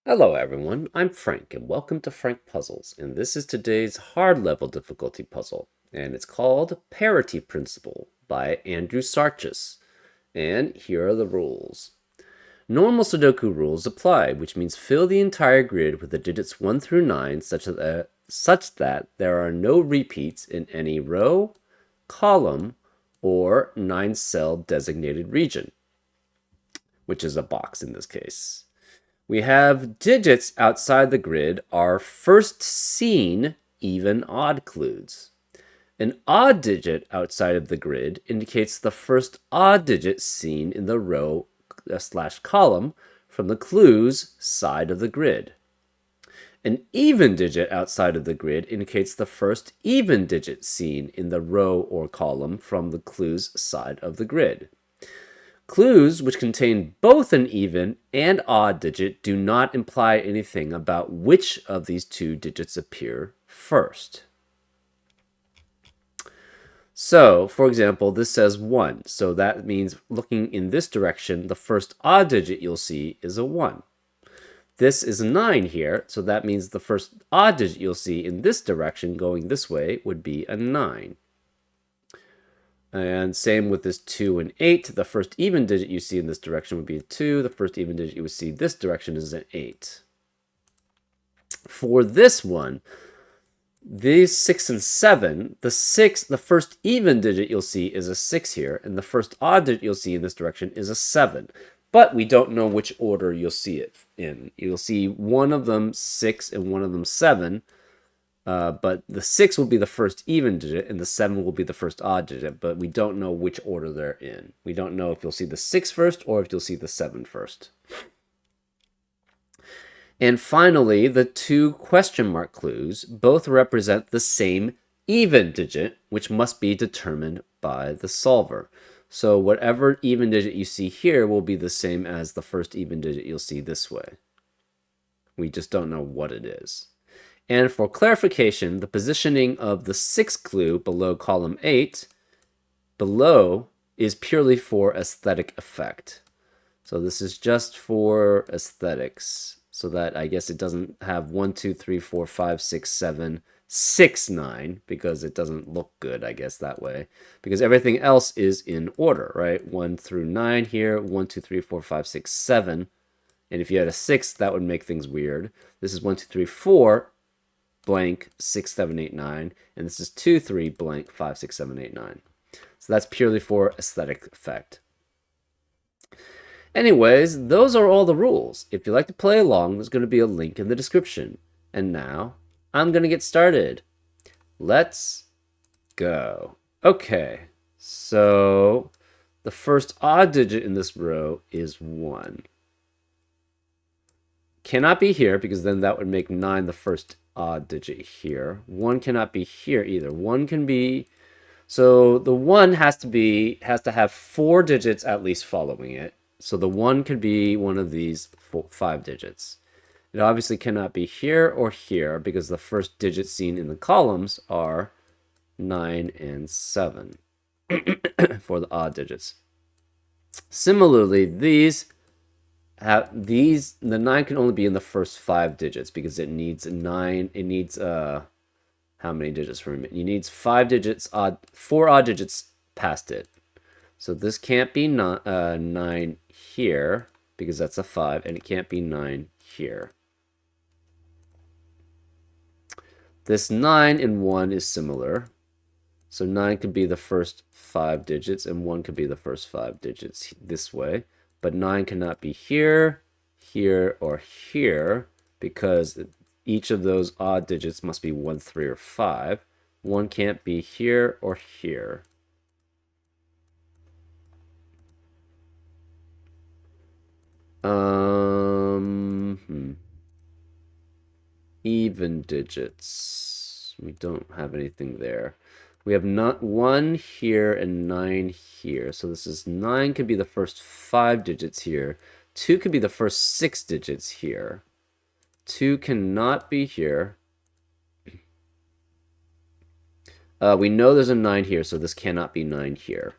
Hello everyone, I'm Frank and welcome to Frank Puzzles, and this is today's hard level difficulty puzzle, and it's called Parity Principle by Andrew Sarchis. And here are the rules. Normal Sudoku rules apply, which means fill the entire grid with the digits 1 through 9 such that there are no repeats in any row, column, or 9-cell designated region, which is a box in this case. We have digits outside the grid are first seen even odd clues. An odd digit outside of the grid indicates the first odd digit seen in the row / column from the clues side of the grid. An even digit outside of the grid indicates the first even digit seen in the row or column from the clues side of the grid. Clues which contain both an even and odd digit do not imply anything about which of these two digits appear first. So, for example, this says 1, so that means looking in this direction, the first odd digit you'll see is a 1. This is a 9 here, so that means the first odd digit you'll see in this direction going this way would be a 9. And same with this 2 and 8. The first even digit you see in this direction would be a 2. The first even digit you would see this direction is an 8. For this one, these 6 and 7, the first even digit you'll see is a 6 here, and the first odd digit you'll see in this direction is a 7. But we don't know which order you'll see it in. You'll see one of them 6 and one of them 7. But the 6 will be the first even digit, and the 7 will be the first odd digit, but we don't know which order they're in. We don't know if you'll see the 6 first or if you'll see the 7 first. And finally, the two question mark clues both represent the same even digit, which must be determined by the solver. So whatever even digit you see here will be the same as the first even digit you'll see this way. We just don't know what it is. And for clarification, the positioning of the 6th clue below column 8 below is purely for aesthetic effect. So this is just for aesthetics, so that I guess it doesn't have 1, 2, 3, 4, 5, 6, 7, 6, 9, because it doesn't look good, I guess, that way. Because everything else is in order, right? 1 through 9 here, 1, 2, 3, 4, 5, 6, 7. And if you had a 6, that would make things weird. This is 1, 2, 3, 4, blank 6, 7, 8, 9, and this is 2, 3, blank 5, 6, 7, 8, 9. So that's purely for aesthetic effect. Anyways, those are all the rules. If you'd like to play along, there's going to be a link in the description. And now, I'm going to get started. Let's go. Okay, so the first odd digit in this row is 1. Cannot be here, because then that would make 9 the first odd digit here. 1 cannot be here either. 1 can be, so the 1 has to have 4 digits at least following it. So the 1 could be one of these 5 digits. It obviously cannot be here or here, because the first digits seen in the columns are 9 and 7 for the odd digits. Similarly, the 9 can only be in the first 5 digits, because it needs 9. It needs how many digits for a minute? It needs 5 digits, 4 odd digits past it. So this can't be 9 here, because that's a 5, and it can't be 9 here. This 9 and 1 is similar. So 9 could be the first 5 digits, and 1 could be the first 5 digits this way. But 9 cannot be here, here, or here, because each of those odd digits must be 1, 3, or 5. 1 can't be here or here. Even digits. We don't have anything there. We have not 1 here and 9 here. So this is 9 could be the first 5 digits here. 2 could be the first 6 digits here. 2 cannot be here. We know there's a 9 here, so this cannot be 9 here,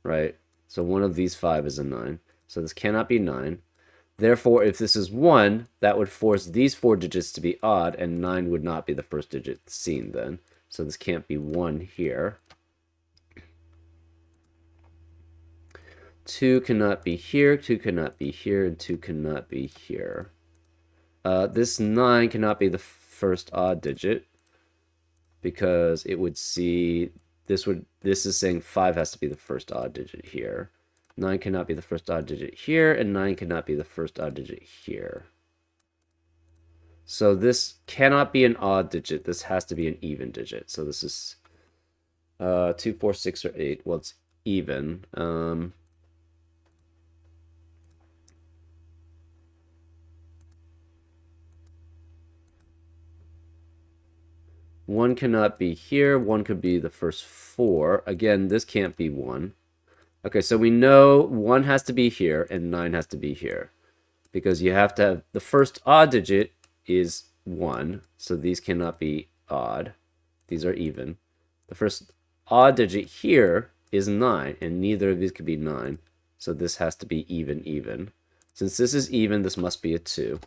right? So one of these 5 is a 9. So this cannot be 9. Therefore, if this is 1, that would force these 4 digits to be odd, and 9 would not be the first digit seen then. So this can't be 1 here. 2 cannot be here, 2 cannot be here, and 2 cannot be here. This 9 cannot be the first odd digit because it would see this is saying 5 has to be the first odd digit here. 9 cannot be the first odd digit here, and 9 cannot be the first odd digit here. So this cannot be an odd digit. This has to be an even digit. So this is 2, 4, 6, or 8. Well, it's even. 1 cannot be here. 1 could be the first 4. Again, this can't be 1. Okay, so we know 1 has to be here and 9 has to be here. Because you have to have the first odd digit is 1. So these cannot be odd. These are even. The first odd digit here is 9, and neither of these could be 9. So this has to be even. Since this is even, this must be a 2.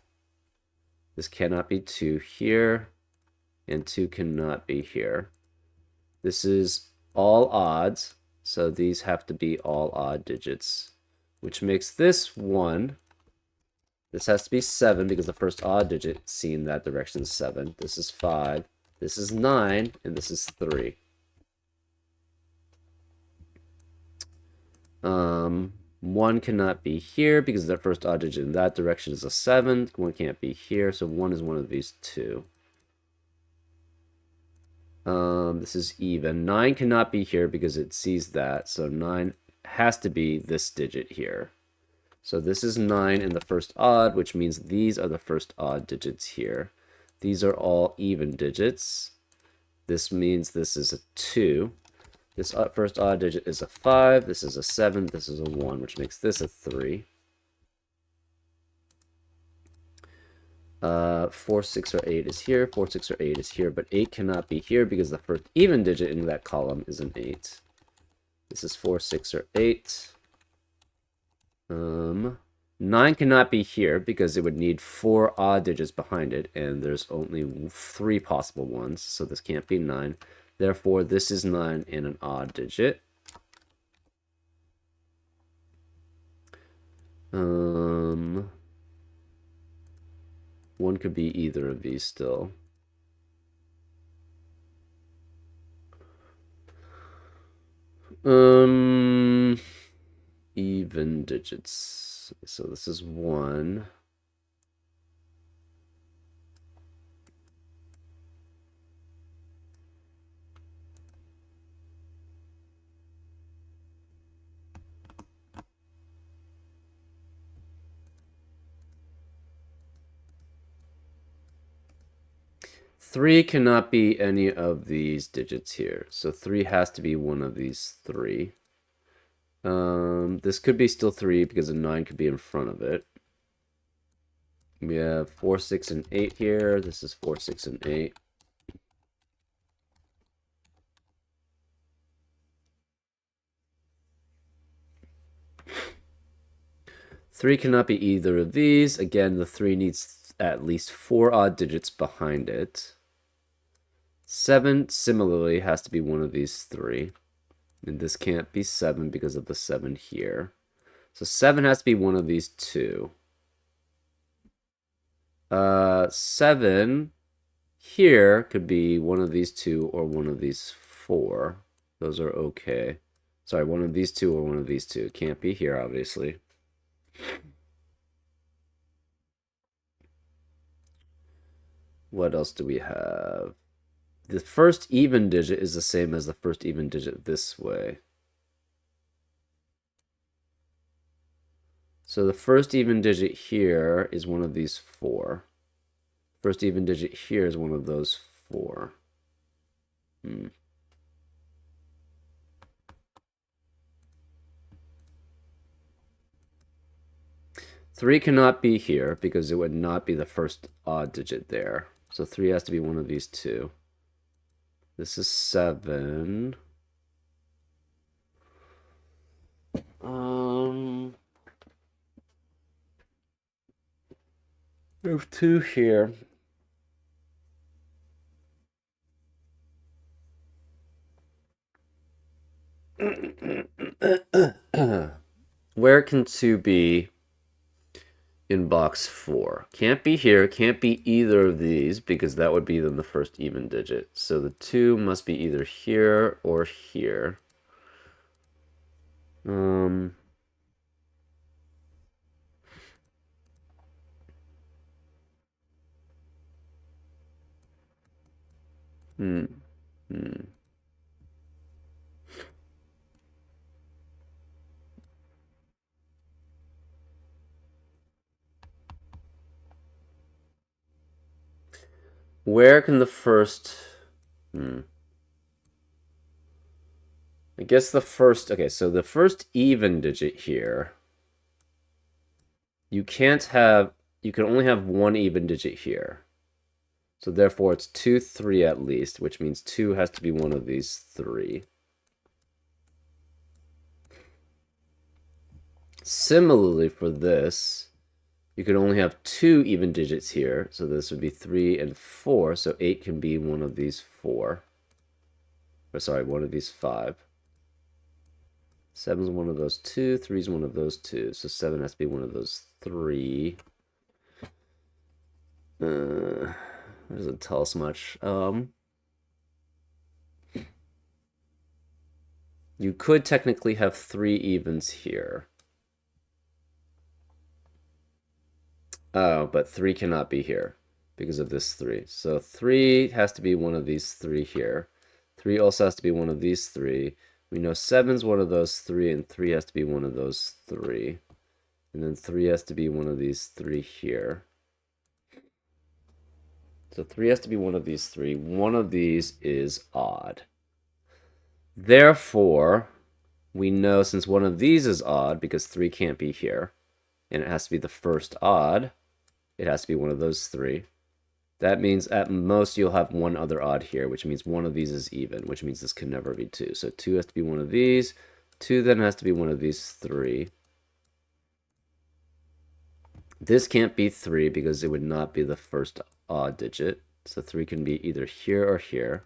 This cannot be 2 here, and 2 cannot be here. This is all odds, so these have to be all odd digits, which makes this 1. This has to be 7 because the first odd digit seen in that direction is 7. This is 5. This is 9, and this is 3. 1 cannot be here because the first odd digit in that direction is a 7. 1 can't be here, so 1 is one of these 2. This is even. 9 cannot be here because it sees that, so 9 has to be this digit here. So this is 9 in the first odd, which means these are the first odd digits here. These are all even digits. This means this is a 2. This first odd digit is a 5. This is a 7. This is a 1, which makes this a 3. 4, 6, or 8 is here. 4, 6, or 8 is here, but 8 cannot be here because the first even digit in that column is an 8. This is 4, 6, or 8. 9 cannot be here because it would need 4 odd digits behind it, and there's only 3 possible ones, so this can't be 9. Therefore, this is 9 in an odd digit. 1 could be either of these still. Even digits. So this is 1. Three cannot be any of these digits here. So 3 has to be one of these 3. This could be still 3 because a 9 could be in front of it. We have 4, 6, and 8 here. This is 4, 6, and 8. Three cannot be either of these. Again, the 3 needs at least 4 odd digits behind it. 7 similarly has to be one of these 3. And this can't be 7 because of the 7 here. So 7 has to be one of these 2. 7 here could be one of these 2 or one of these 4. Those are okay. Sorry, one of these 2 or one of these 2. Can't be here, obviously. What else do we have? The first even digit is the same as the first even digit this way. So the first even digit here is one of these 4. First even digit here is one of those 4. 3 cannot be here because it would not be the first odd digit there. So 3 has to be one of these 2. This is 7. Move 2 here. Where can 2 be in box 4? Can't be here, can't be either of these because that would be then the first even digit. So the 2 must be either here or here. Um, hmm, hmm. Where can the first... I guess the first... Okay, so the first even digit here, you can't have... You can only have one even digit here. So therefore it's 2, 3 at least, which means 2 has to be one of these 3. Similarly for this, you can only have 2 even digits here, so this would be 3 and 4, so 8 can be one of these 4. Or sorry, one of these 5. 7's one of those 2, 3's one of those 2, so 7 has to be one of those 3. That doesn't tell us much. You could technically have 3 evens here. Oh, but 3 cannot be here because of this 3. So 3 has to be one of these 3 here. 3 also has to be one of these 3. We know 7's one of those 3, and 3 has to be one of those 3. And then 3 has to be one of these 3 here. So 3 has to be one of these 3. One of these is odd. Therefore, we know since one of these is odd, because 3 can't be here, and it has to be the first odd, it has to be one of those 3. That means at most you'll have one other odd here, which means one of these is even, which means this can never be 2. So 2 has to be one of these. 2 then has to be one of these 3. This can't be 3 because it would not be the first odd digit. So 3 can be either here or here.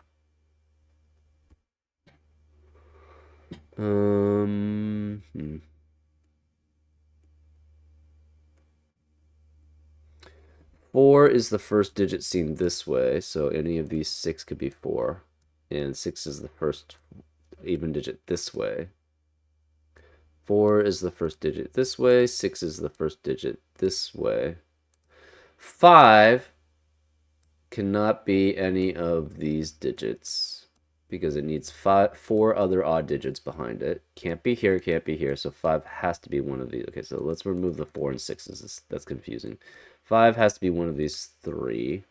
4 is the first digit seen this way, so any of these 6 could be 4. And 6 is the first even digit this way. 4 is the first digit this way. 6 is the first digit this way. 5 cannot be any of these digits because it needs 4 other odd digits behind it. Can't be here, can't be here, so 5 has to be one of these. Okay, so let's remove the 4 and 6s. That's confusing. 5 has to be one of these 3.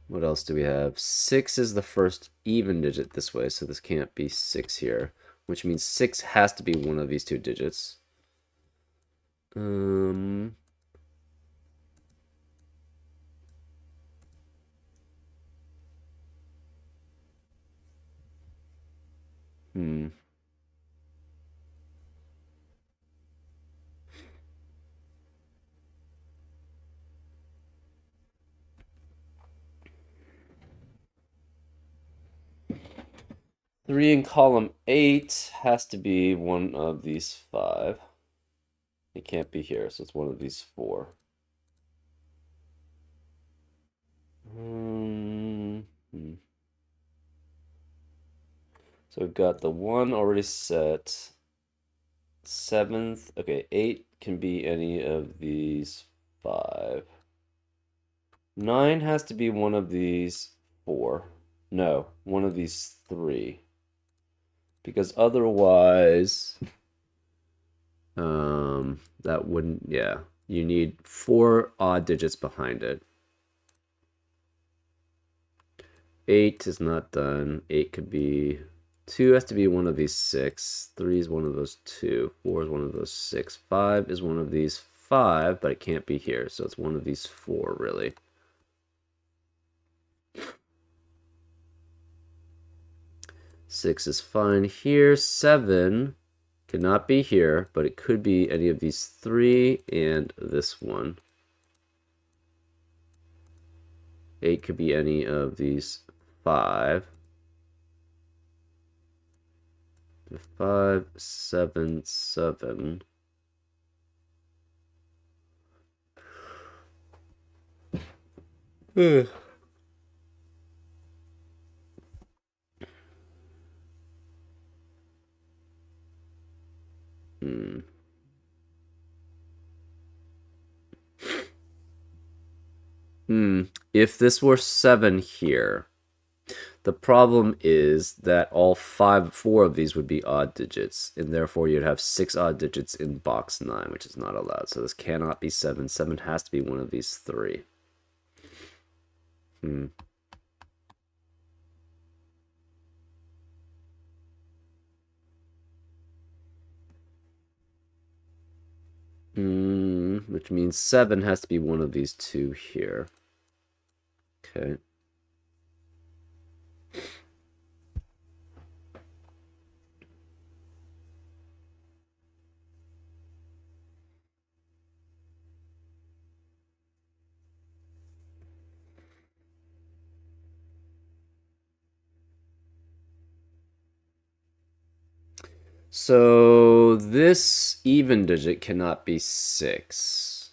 What else do we have? 6 is the first even digit this way, so this can't be 6 here, which means 6 has to be one of these 2 digits. Hmm. 3 in column 8 has to be one of these 5. It can't be here, so it's one of these 4. So we've got the 1 already set. 7th, okay, 8 can be any of these 5. 9 has to be one of these 4. No, one of these 3. Because otherwise, that wouldn't, yeah. You need 4 odd digits behind it. 8 is not done. 8 could be... 2 has to be one of these 6. 3 is one of those 2. 4 is one of those 6. 5 is one of these 5, but it can't be here, so it's one of these 4, really. 6 is fine here. 7 cannot be here, but it could be any of these 3 and this one. 8 could be any of these 5. 5, 7, 7. Ugh. Hmm. If this were 7 here, the problem is that all 4 of these would be odd digits, and therefore you'd have 6 odd digits in box 9, which is not allowed. So this cannot be 7. 7 has to be one of these 3. Which means 7 has to be one of these 2 here. Okay. So this even digit cannot be 6.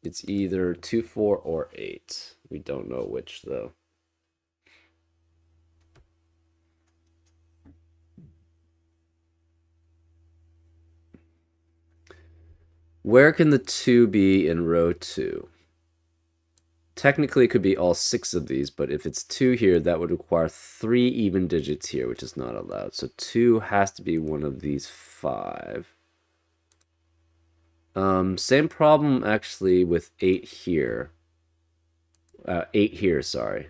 It's either 2, 4, or 8. We don't know which, though. Where can the 2 be in row 2? Technically, it could be all 6 of these, but if it's 2 here, that would require 3 even digits here, which is not allowed. So 2 has to be one of these 5. Same problem, actually, with 8 here. 8 here, sorry.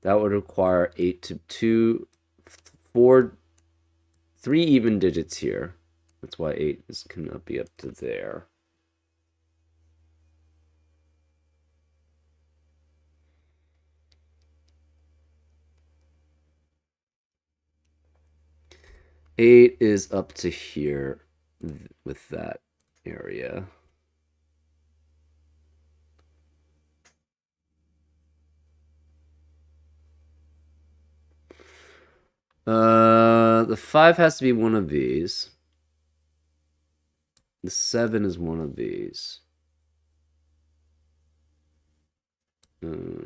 That would require 8 to 2, 4, 3 even digits here. That's why 8 cannot be up to there. Eight is up to here with that area. The 5 has to be one of these. The 7 is one of these. Hmm.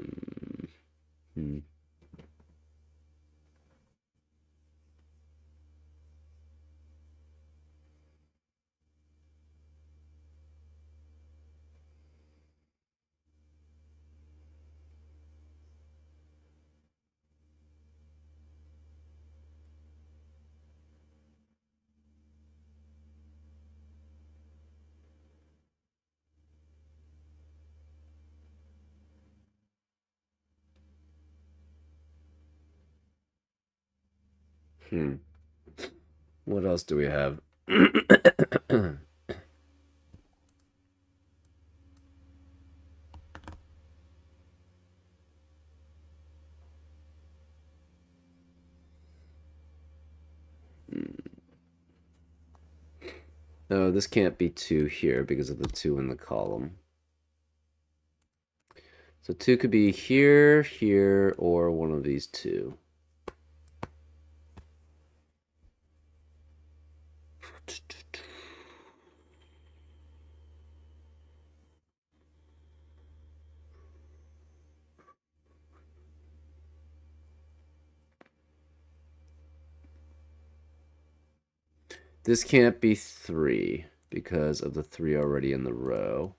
What else do we have? No, this can't be 2 here because of the 2 in the column. So 2 could be here, here, or one of these 2. This can't be 3 because of the 3 already in the row.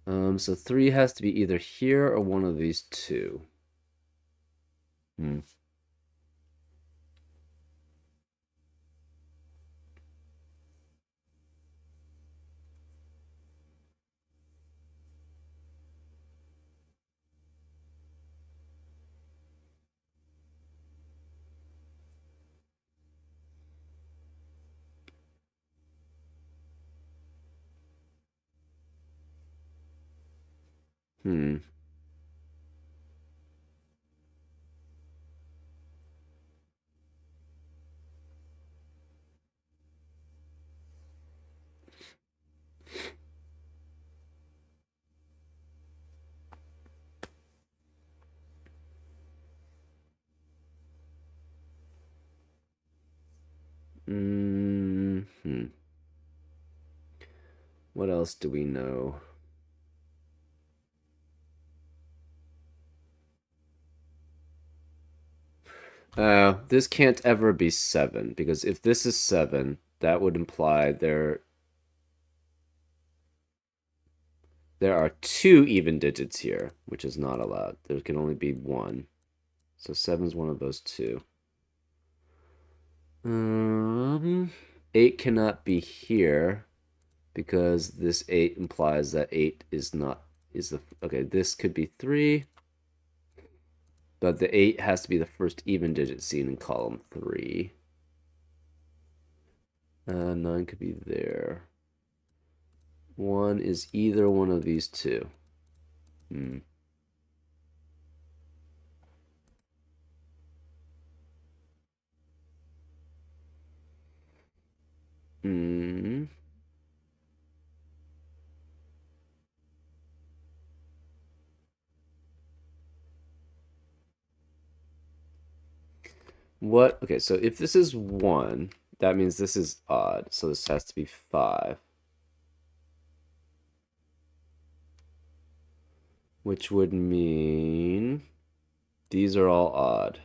So 3 has to be either here or one of these 2. Hmm. Hmm. Hmm. What else do we know? This can't ever be 7 because if this is 7, that would imply there are 2 even digits here, which is not allowed. There can only be 1. So 7 is one of those 2. 8 cannot be here because this 8 implies that 8 is not is the okay, this could be 3, but the 8 has to be the first even digit seen in column 3. 9 could be there. 1 is either one of these two. Hmm. Hmm. What? Okay, so if this is 1, that means this is odd. So this has to be 5, which would mean these are all odd.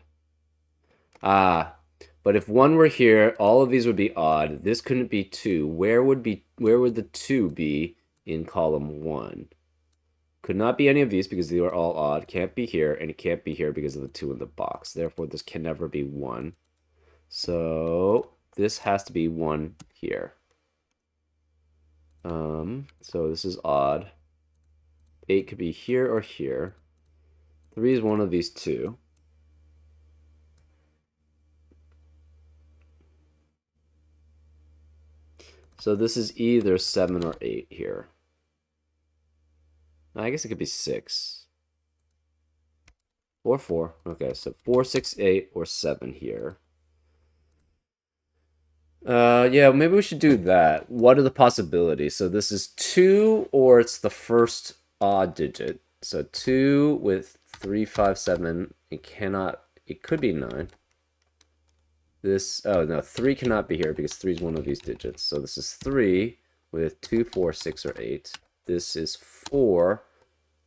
Ah, but if 1 were here, all of these would be odd. This couldn't be 2. Where would the 2 be in column 1? Could not be any of these because they are all odd. Can't be here, and it can't be here because of the 2 in the box. Therefore, this can never be 1. So this has to be 1 here. So this is odd. 8 could be here or here. 3 is one of these two. So this is either 7 or 8 here. I guess it could be 6. Or 4. Okay, so 4, 6, 8, or 7 here. Yeah, maybe we should do that. What are the possibilities? So this is 2, or it's the first odd digit. So 2 with 3, 5, 7. It could be 9. Oh no, 3 cannot be here because 3 is one of these digits. So this is 3 with 2, 4, 6, or 8. This is 4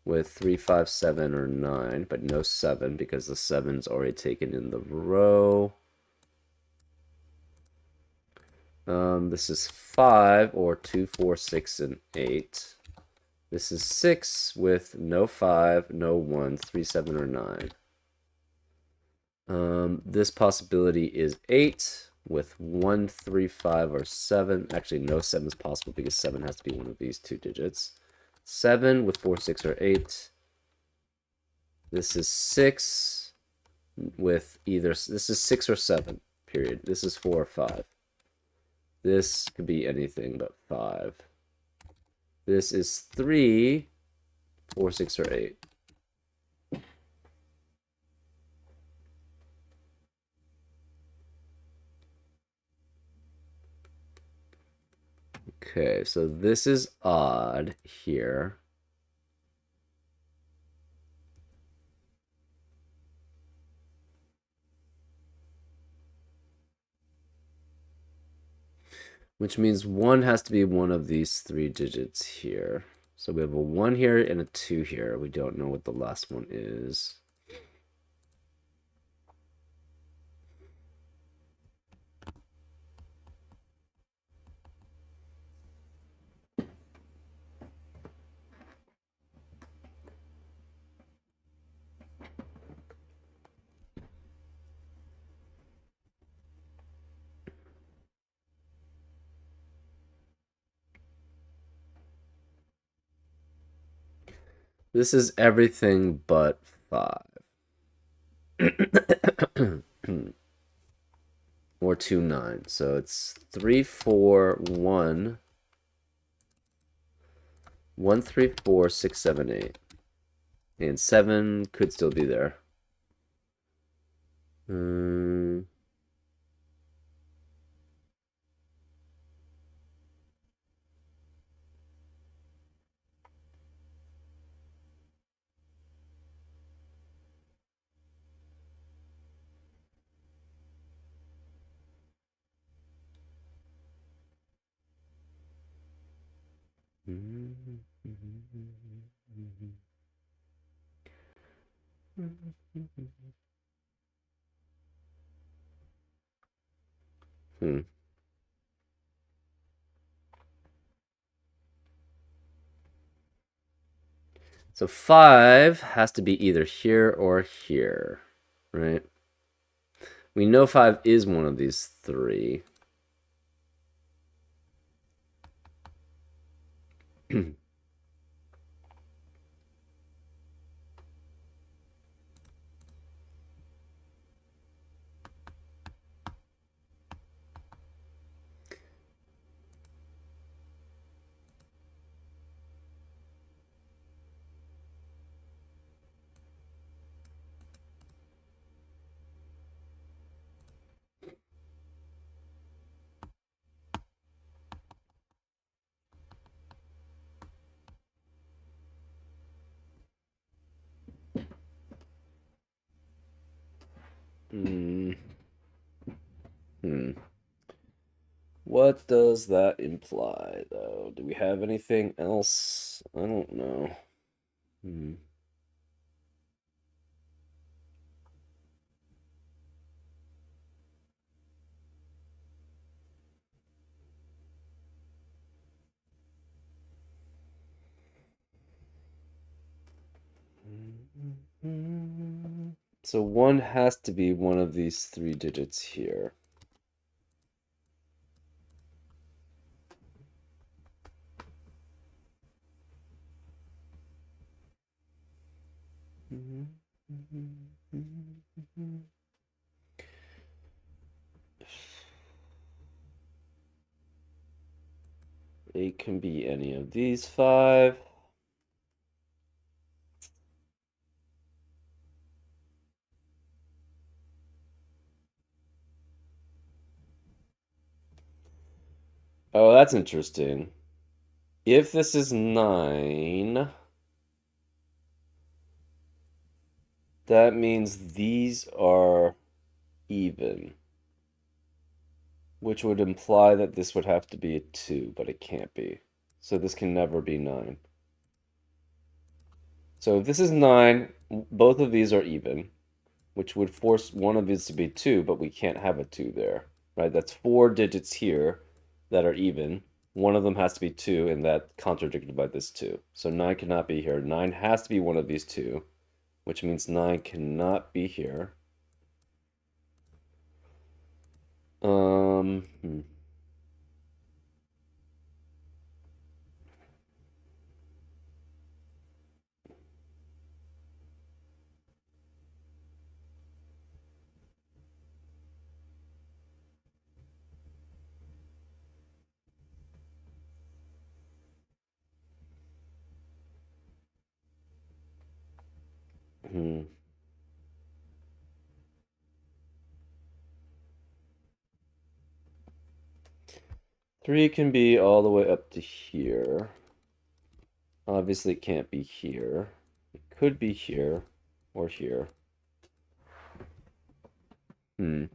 with 3, 5, 7, or 9, but no 7 because the 7 is already taken in the row. This is 5 or 2, 4, 6, and 8. This is 6 with no 5, no 1, 3, 7, or 9. This possibility is 8 with 1, 3, 5, or 7. Actually, no 7 is possible because 7 has to be one of these two digits. 7 with 4, 6, or 8. This is 6 with this is 6 or 7, period. This is 4 or 5. This could be anything but 5. This is 3, 4, 6, or 8. Okay, so this is odd here. Which means 1 has to be one of these 3 digits here. So we have a 1 here and a 2 here. We don't know what the last one is. This is everything but 5. Or 2, 9. So it's 3, 4, 1. 1, 3, 4, 6, 7, 8. And 7 could still be there. Hmm. So 5 has to be either here or here, right? We know 5 is one of these three. Hmm. Hmm. What does that imply, though? Do we have anything else? I don't know. Hmm. 1 has to be one of these 3 digits here. It can be any of these 5. Oh, that's interesting. If this is 9, that means these are even, which would imply that this would have to be a 2, but it can't be. So this can never be 9. So if this is 9, both of these are even, which would force one of these to be 2, but we can't have a 2 there, right? That's 4 digits here that are even. One of them has to be 2, and that contradicted by this 2. So 9 cannot be here. 9 has to be one of these 2, which means 9 cannot be here. Um, hmm. Hmm. 3 can be all the way up to here. Obviously, it can't be here. It could be here or here. Hmm.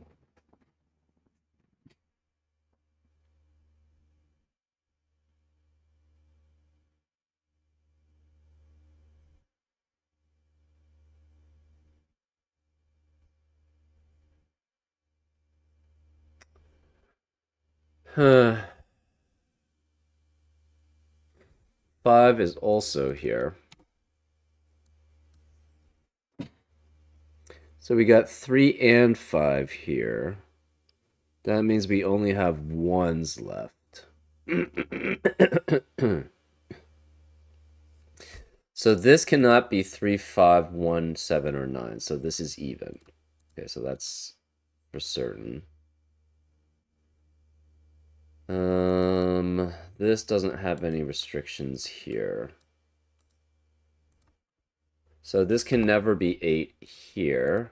Huh. 5 is also here. So we got 3 and 5 here. That means we only have ones left. So this cannot be 3, 5, 1, 7, or 9. So this is even. Okay, so that's for certain. This doesn't have any restrictions here. So this can never be 8 here.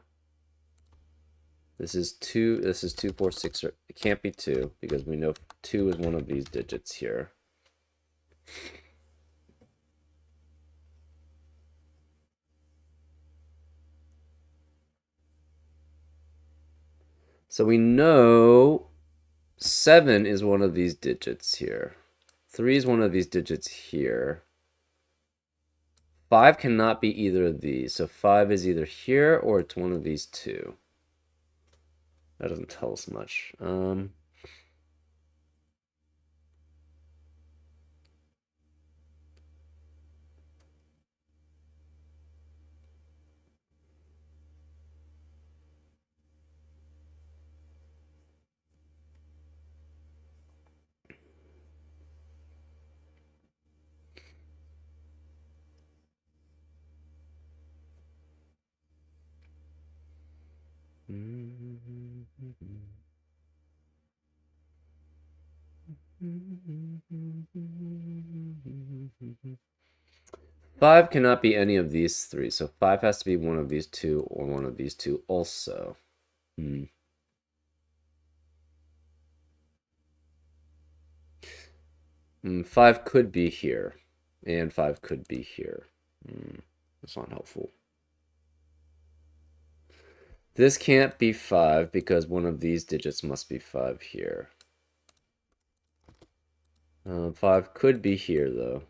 This is 2, this is 2, 4, 6, or it can't be 2 because we know 2 is one of these digits here. So we know 7 is one of these digits here. 3 is one of these digits here. 5 cannot be either of these, so 5 is either here or it's one of these two. That doesn't tell us much. 5 cannot be any of these three, so 5 has to be one of these two or one of these two also. 5 could be here, and 5 could be here. That's not helpful. This can't be 5 because one of these digits must be 5 here. 5 could be here, though.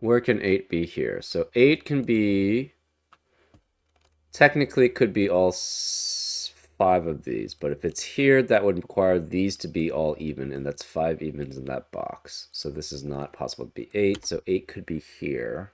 Where can 8 be here? So 8 can be... Technically, it could be all 5 of these, but if it's here, that would require these to be all even, and that's 5 evens in that box. So this is not possible to be 8, so 8 could be here.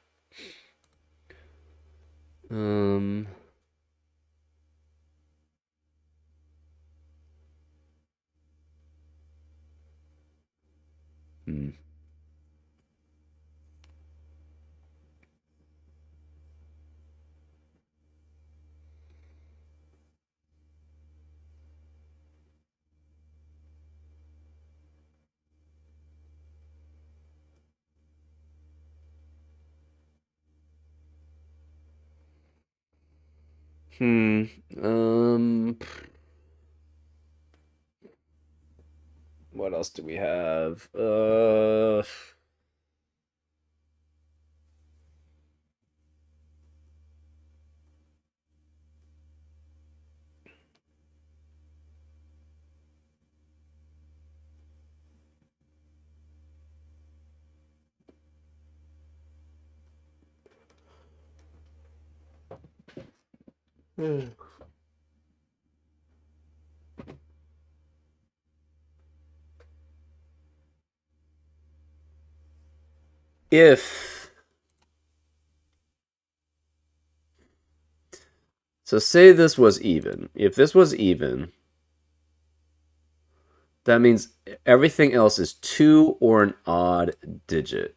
What else do we have? If... So say this was even. If this was even, that means everything else is 2 or an odd digit.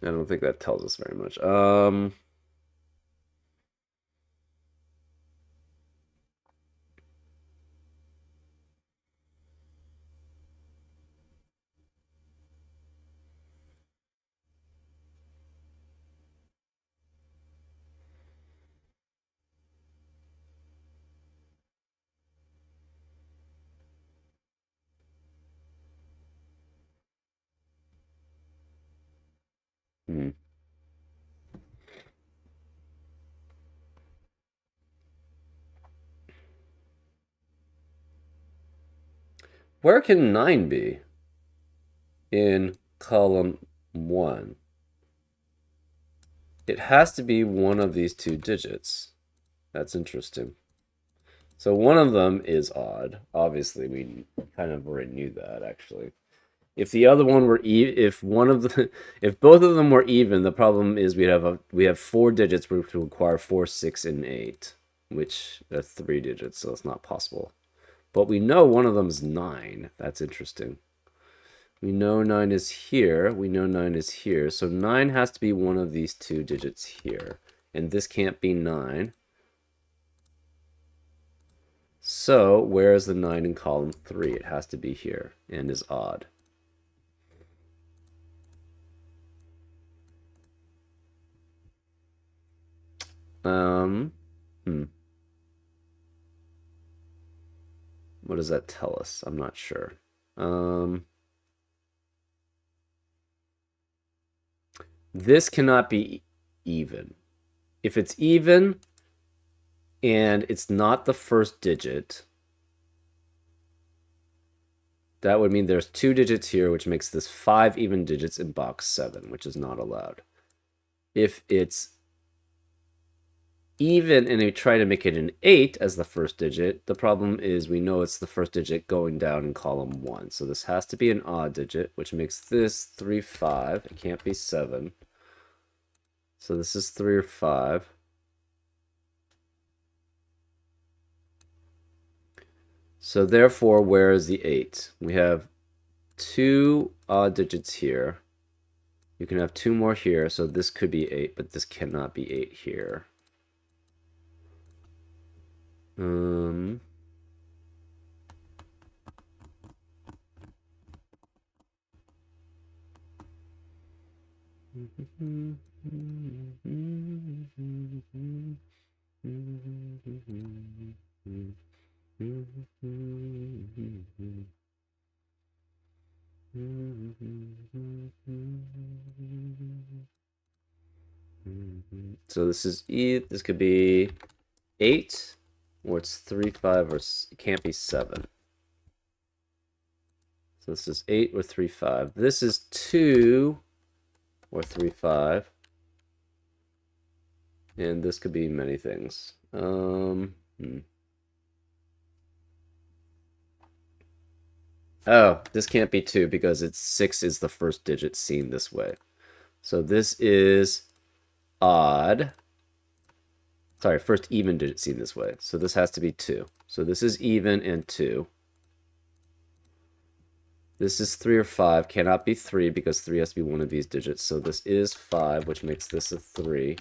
I don't think that tells us very much. Where can 9 be in column 1? It has to be one of these two digits. That's interesting. So one of them is odd. Obviously, we kind of already knew that, actually. If the other one were if both of them were even, the problem is we have 4 digits which require 4, 6, and 8, which are 3 digits, so it's not possible. But we know one of them is 9. That's interesting. We know 9 is here. We know 9 is here. So 9 has to be one of these two digits here. And this can't be 9. So where is the 9 in column 3? It has to be here and is odd. What does that tell us? I'm not sure. This cannot be even. If it's even and it's not the first digit, that would mean there's 2 digits here, which makes this 5 even digits in box 7, which is not allowed. If it's even and we try to make it an 8 as the first digit, the problem is we know it's the first digit going down in column 1. So this has to be an odd digit, which makes this 3, 5. It can't be 7. So this is 3 or 5. So therefore, where is the 8? We have 2 odd digits here. You can have 2 more here, so this could be 8, but this cannot be 8 here. So this is this could be 8, or it's 3, 5, or it can't be 7. So this is 8 or 3, 5. This is 2 or 3, 5. And this could be many things. Oh, this can't be 2 because it's 6 is the first digit seen this way. So this is odd. Sorry, first even digit seen this way. So this has to be 2. So this is even and 2. This is 3 or 5. Cannot be 3 because 3 has to be one of these digits. So this is 5, which makes this a 3.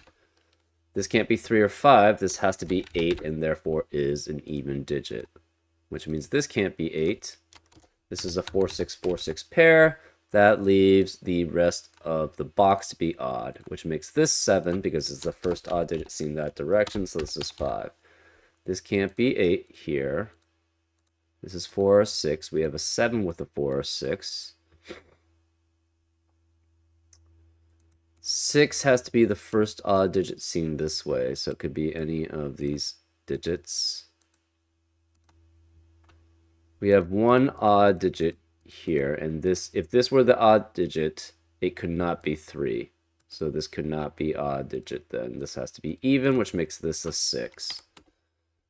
This can't be 3 or 5. This has to be 8 and therefore is an even digit, which means this can't be 8. This is a 4, 6, 4, 6 pair. That leaves the rest of the box to be odd, which makes this 7 because it's the first odd digit seen that direction, so this is 5. This can't be 8 here. This is 4 or 6. We have a 7 with a 4 or 6. 6 has to be the first odd digit seen this way, so it could be any of these digits. We have one odd digit here, and this, if this were the odd digit, it could not be 3. So this could not be odd digit then. This has to be even, which makes this a 6.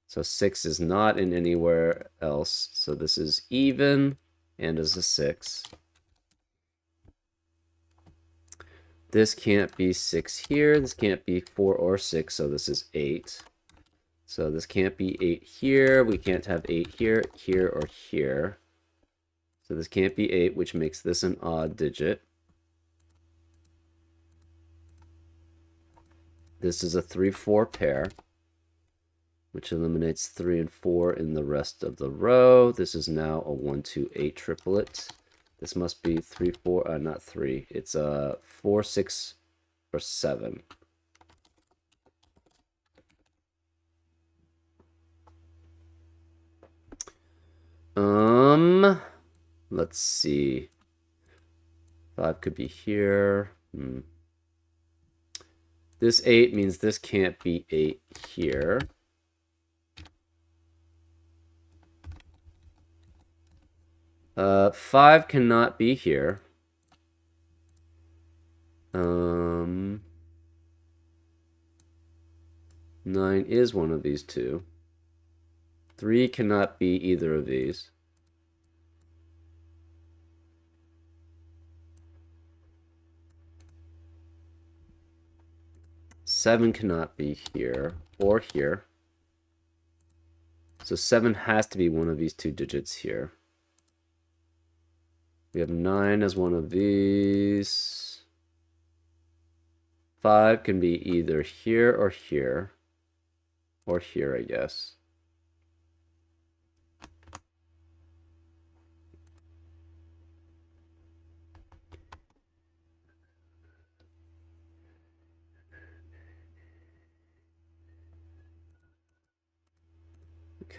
So 6 is not in anywhere else. So this is even and is a 6. This can't be 6 here. This can't be 4 or 6, so this is 8. So this can't be 8 here. We can't have 8 here, here, or here. So this can't be 8, which makes this an odd digit. This is a 3-4 pair, which eliminates 3 and 4 in the rest of the row. This is now a 1, 2, 8 triplet. This must be 3, 4, not 3. It's a 4, 6, or 7. Let's see. 5 could be here. This 8 means this can't be 8 here. Five cannot be here. 9 is one of these two. 3 cannot be either of these. Seven cannot be here or here. So 7 has to be one of these two digits here. We have 9 as one of these. 5 can be either here or here. Or here, I guess.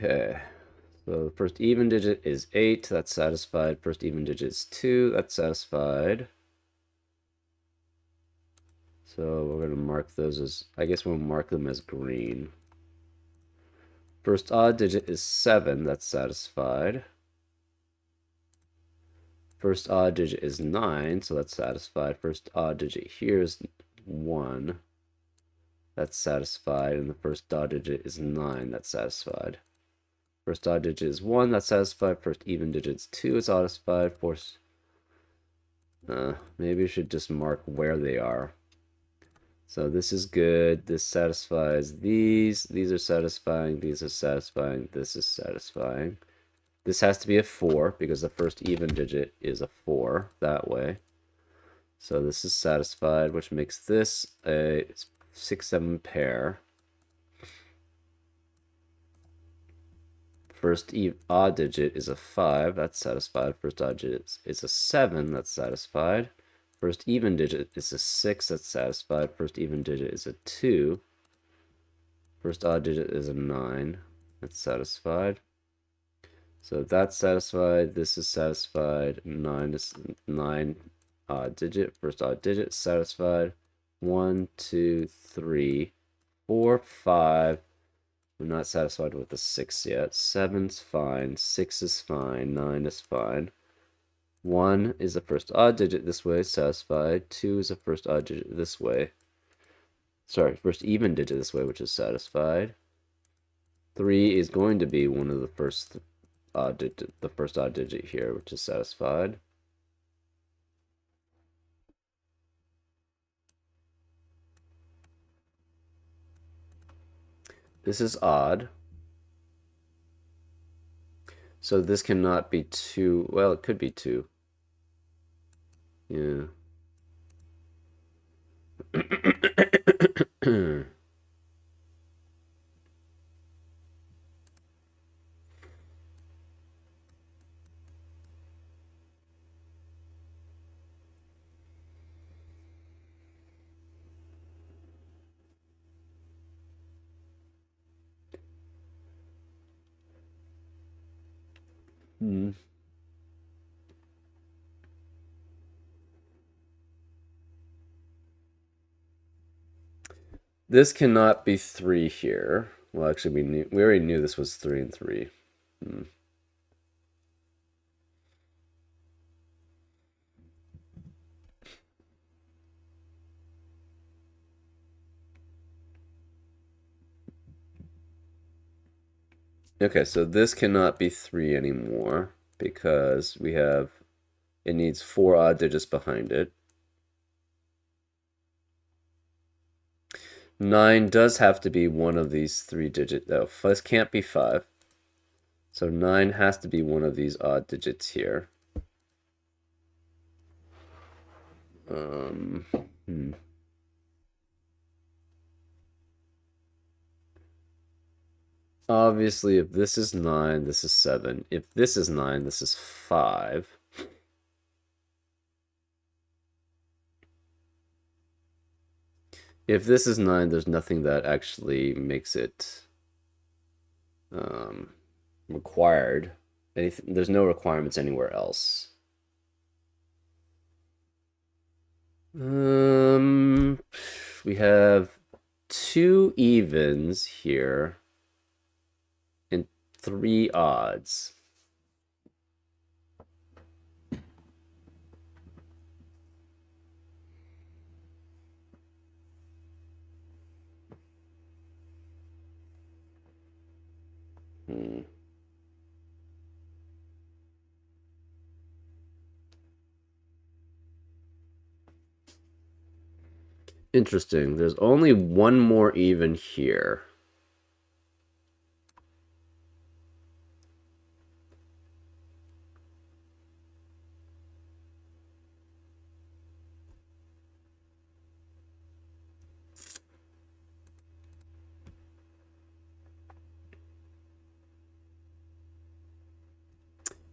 Okay. So the first even digit is 8. That's satisfied. First even digit is 2. That's satisfied. So we're going to mark those as, I guess we'll mark them as green. First odd digit is 7. That's satisfied. First odd digit is 9. So that's satisfied. First odd digit here is 1. That's satisfied. And the first odd digit is 9. That's satisfied. First odd digit is 1. That's satisfied. First even digit is 2. It's satisfied. Maybe we should just mark where they are. So this is good. This satisfies these. These are satisfying. These are satisfying. This is satisfying. This has to be a 4 because the first even digit is a 4 that way. So this is satisfied, which makes this a 6-7 pair. First odd digit is a 5. That's satisfied. First odd digit is a 7. That's satisfied. First even digit is a 6, that's satisfied. First even digit is a 2. First odd digit is a 9, that's satisfied. So that's satisfied. This is satisfied. 9 is 9 odd digit. First odd digit satisfied. 1, 2, 3, 4, 5. We're not satisfied with the 6 yet. 7's fine. 6 is fine. 9 is fine. 1 is the first odd digit this way, satisfied. 2 is the first odd digit this way. Sorry, first even digit this way, which is satisfied. 3 is going to be one of the first odd digit, the first odd digit here, which is satisfied. This is odd. So this cannot be 2. Well, it could be 2. Yeah. Hmm. This cannot be 3 here. Well, actually, we already knew this was 3 and 3. Hmm. Okay, so this cannot be 3 anymore because it needs 4 odd digits behind it. 9 does have to be one of these 3 digits. Oh, this can't be 5. So 9 has to be one of these odd digits here. Hmm. Obviously, if this is 9, this is 7. If this is 9, this is 5. If this is 9, there's nothing that actually makes it required. There's no requirements anywhere else. We have 2 evens here and 3 odds. Interesting. There's only one more even here.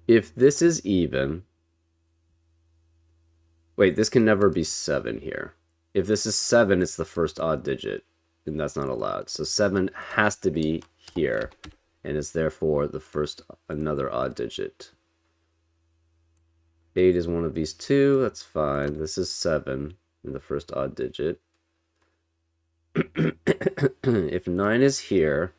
If this is even, wait, this can never be 7 here. If this is 7, it's the first odd digit, and that's not allowed. So 7 has to be here, and is therefore the first, another odd digit. 8 is one of these two, that's fine. This is 7, and the first odd digit. If 9 is here,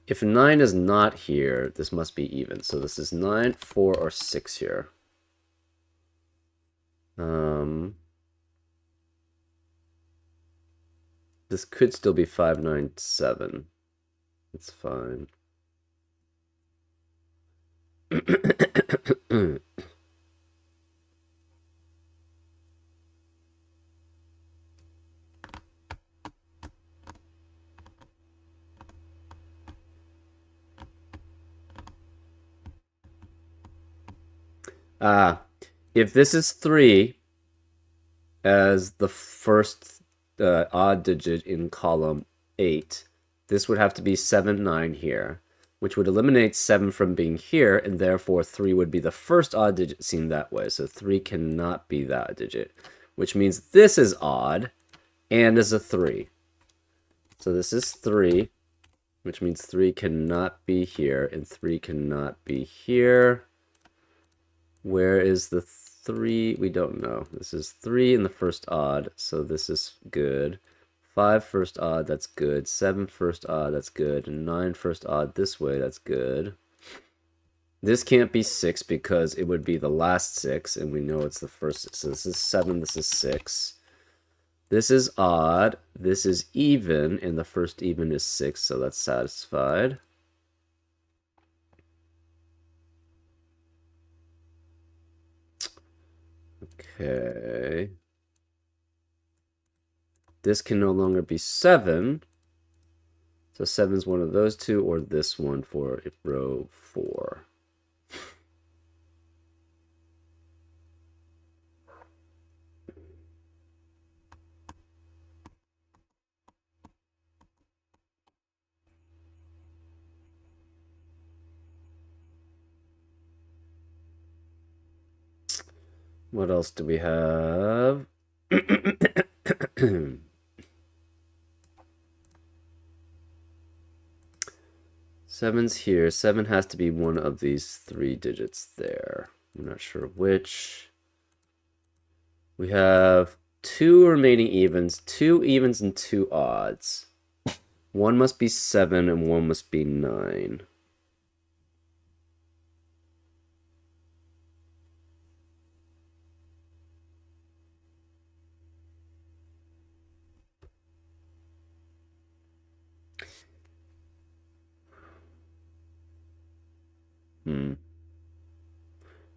if 9 is not here, this must be even. So this is 9, 4, or 6 here. This could still be 5, 9, 7. It's fine. If this is 3 as the first odd digit in column 8, this would have to be 7, 9 here, which would eliminate 7 from being here, and therefore 3 would be the first odd digit seen that way. So 3 cannot be that digit, which means this is odd and is a 3. So this is 3, which means 3 cannot be here, and 3 cannot be here. Where is the 3? We don't know. This is 3 in the first odd, so this is good. 5 first odd, that's good. 7 first odd, that's good. And 9 first odd this way, that's good. This can't be 6 because it would be the last 6, and we know it's the first. So this is 7, this is 6. This is odd, this is even, and the first even is 6, so that's satisfied. Okay. This can no longer be 7. So 7 is one of those two, or this one for row 4. What else do we have? Seven's here. 7 has to be one of these 3 digits there. I'm not sure which. We have 2 remaining evens, 2 evens and 2 odds. One must be 7 and one must be 9.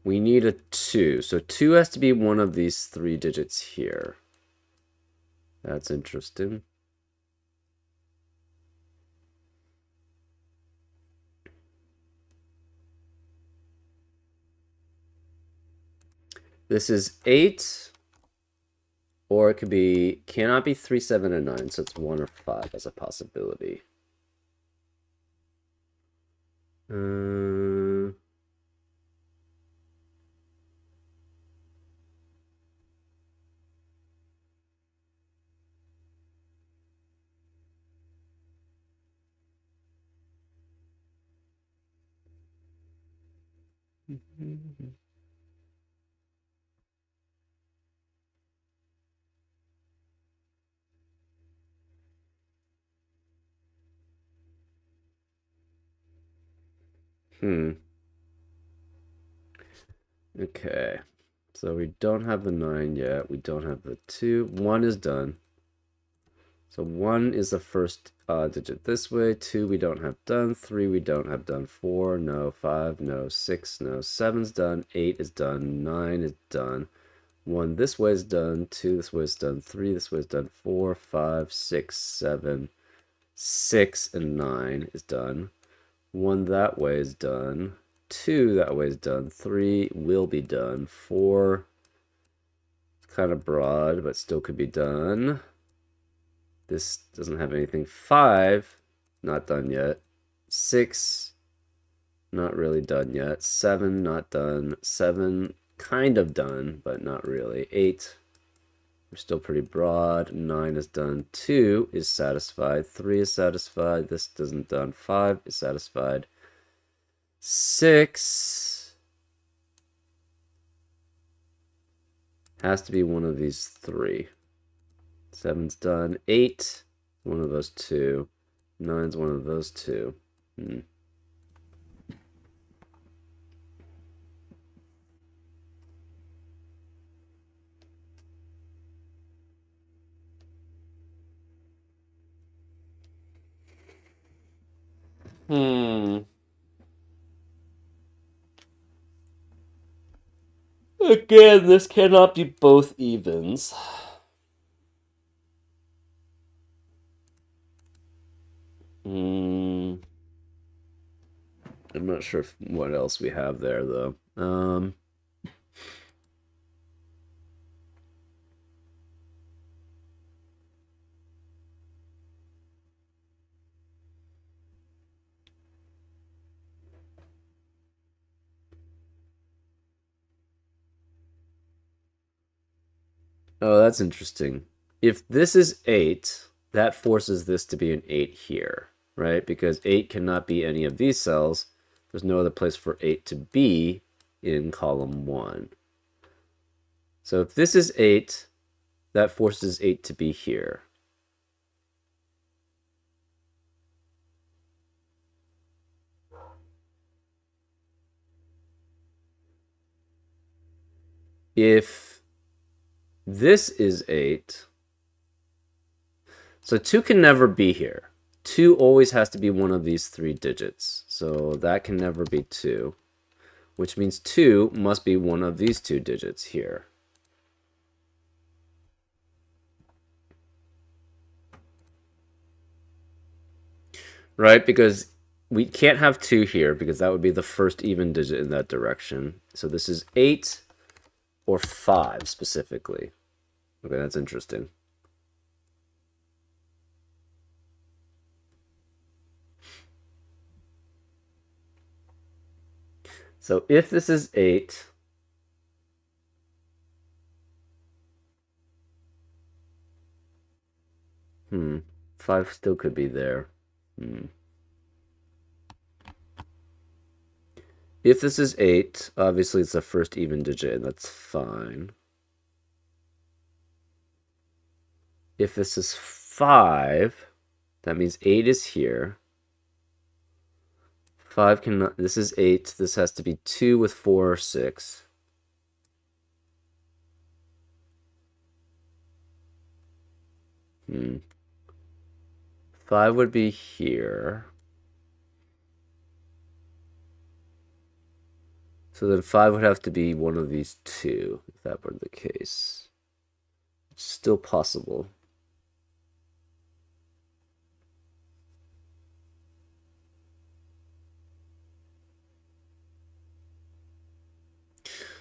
We need a 2. So 2 has to be one of these 3 digits here. That's interesting. This is 8, or it could be, cannot be 3, 7, and 9, so it's 1 or 5 as a possibility. Okay, so we don't have the 9 yet. We don't have the 2. 1 is done. So 1 is the first digit this way. 2 we don't have done. 3 we don't have done. 4, no. 5, no. 6, no. 7's done. 8 is done. 9 is done. 1 this way is done. 2 this way is done. 3 this way is done. 4, 5, 6, 7, 6, and 9 is done. 1 that way is done. 2 that way is done. 3 will be done. 4, it's kind of broad, but still could be done. This doesn't have anything. 5, not done yet. 6, not really done yet. 7, not done. 7, kind of done, but not really. 8, we're still pretty broad. 9 is done. 2 is satisfied. 3 is satisfied. This isn't done. 5 is satisfied. 6 has to be one of these 3. 7's done. 8, one of those 2. 9's one of those 2. Again, this cannot be both evens. I'm not sure what else we have there, though. Oh, that's interesting. If this is 8, that forces this to be an 8 here, right? Because 8 cannot be any of these cells. There's no other place for 8 to be in column 1. So if this is 8, that forces 8 to be here. If this is 8, so 2 can never be here. 2 always has to be one of these 3 digits. So that can never be 2, which means 2 must be one of these 2 digits here. Right? Because we can't have 2 here because that would be the first even digit in that direction. So this is 8 or 5 specifically. Okay, that's interesting. So if this is 8, Hmm. 5 still could be there. If this is 8, obviously it's the first even digit, and that's fine. If this is 5, that means 8 is here. 5 cannot, this is 8, this has to be 2 with 4 or 6. Hmm. 5 would be here. So then 5 would have to be one of these 2, if that were the case. It's still possible.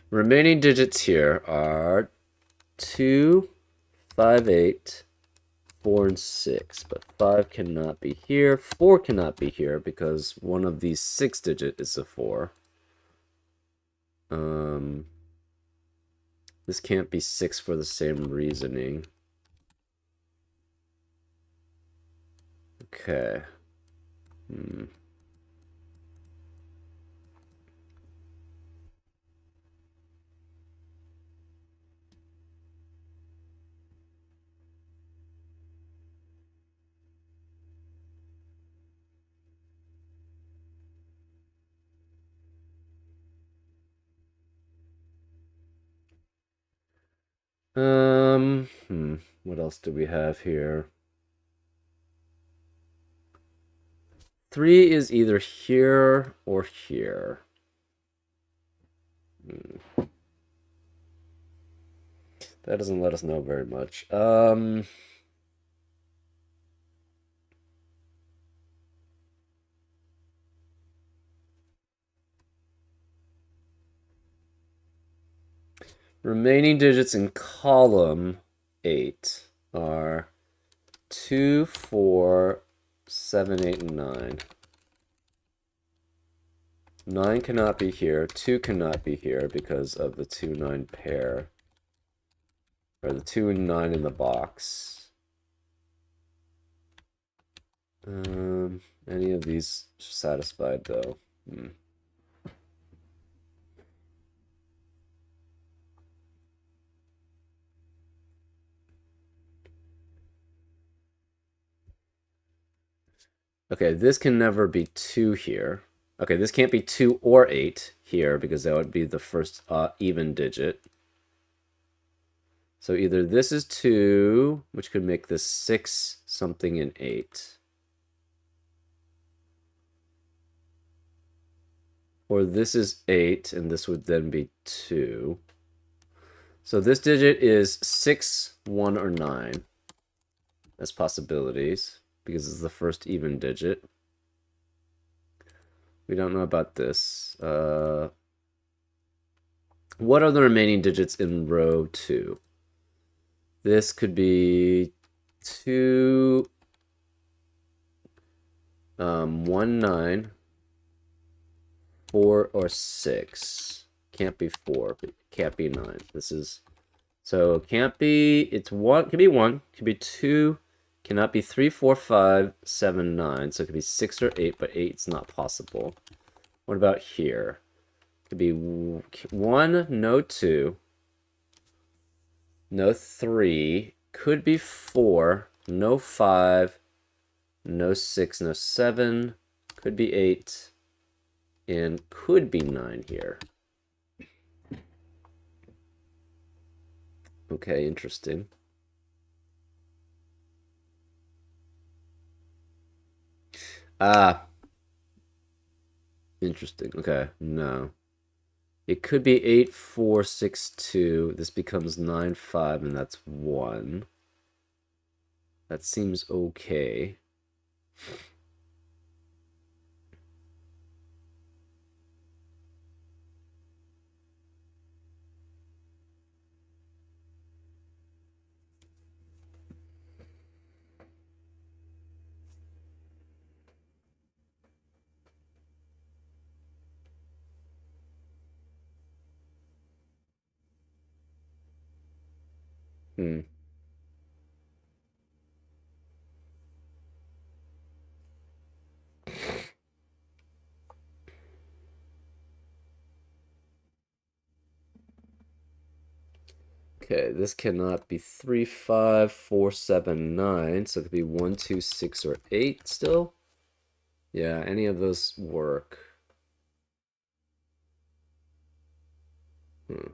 Remaining digits here are 2, 5, 8, 4, and 6. But 5 cannot be here. 4 cannot be here because one of these 6 digit is a 4. This can't be 6 for the same reasoning. Okay. What else do we have here? 3 is either here or here. That doesn't let us know very much. Remaining digits in column 8 are 2, 4, 7, 8, and 9. 9 cannot be here. 2 cannot be here because of the 2-9 pair. Or the 2 and 9 in the box. Any of these satisfied though? Okay, this can never be 2 here. Okay, this can't be 2 or 8 here because that would be the first even digit. So either this is 2, which could make this 6 something and 8. Or this is 8, and this would then be 2. So this digit is 6, 1, or 9 as possibilities, because it's the first even digit. We don't know about this. What are the remaining digits in row 2? This could be 2, 1, 9, 4, or 6. Can't be 4, but can't be 9. This is, so it can't be, it's 1, could be 1, could be 2, cannot be 3, 4, 5, 7, 9. So it could be 6 or 8, but 8's not possible. What about here? Could be 1, no 2, no 3, could be 4, no 5, no 6, no 7, could be 8, and could be 9 here. Okay, interesting. Ah, interesting. Okay, no. It could be 8, 4, 6, 2. This becomes 9, 5, and that's 1. That seems okay. Hmm. Okay, this cannot be 3, 5, 4, 7, 9. So it could be 1, 2, 6, or 8 still. Yeah, any of those work. Hmm.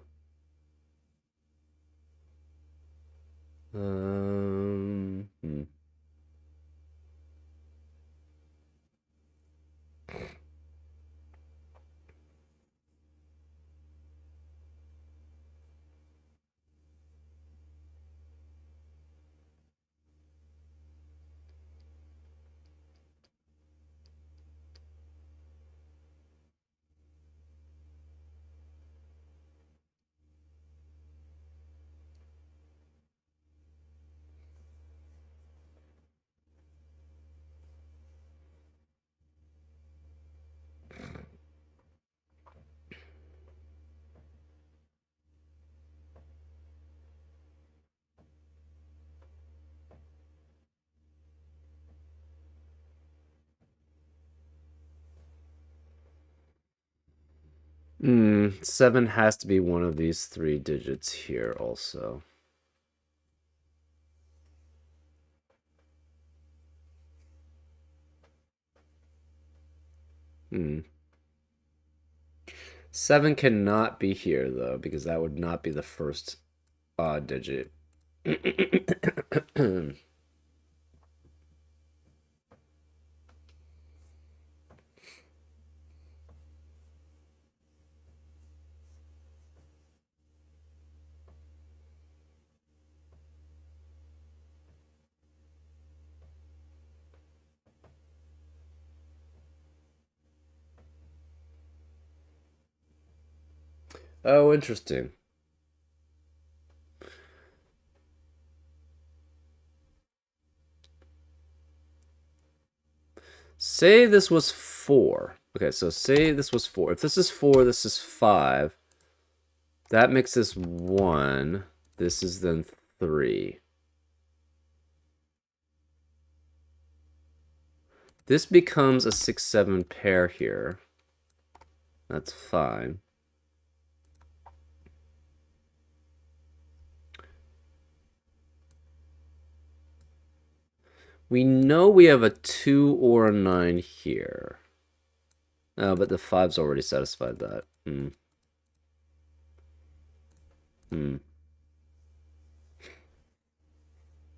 Hmm. Hmm. 7 has to be one of these 3 digits here also. Hmm. 7 cannot be here though, because that would not be the first odd digit. Oh, interesting. Say this was 4. Okay, so say this was 4. If this is 4, this is 5. That makes this 1. This is then 3. This becomes a 6-7 pair here. That's fine. We know we have a 2 or a 9 here. Oh, but the 5's already satisfied that.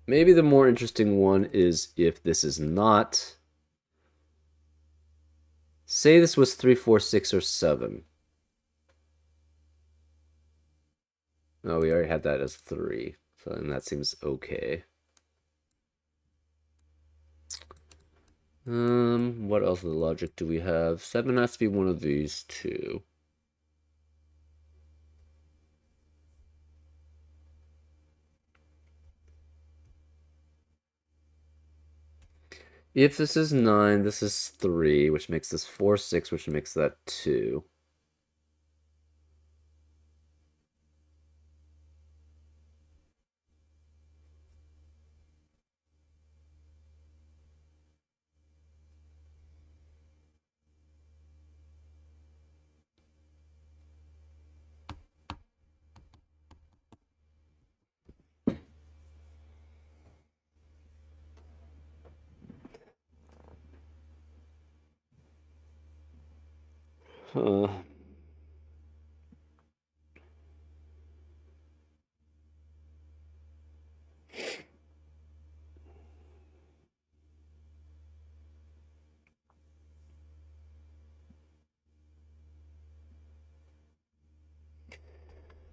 Maybe the more interesting one is if this is not. Say this was 3, 4, 6, or 7. Oh, we already had that as 3. So then that seems okay. What else of the logic do we have? 7 has to be one of these two. If this is 9, this is 3, which makes this 4, 6, which makes that 2.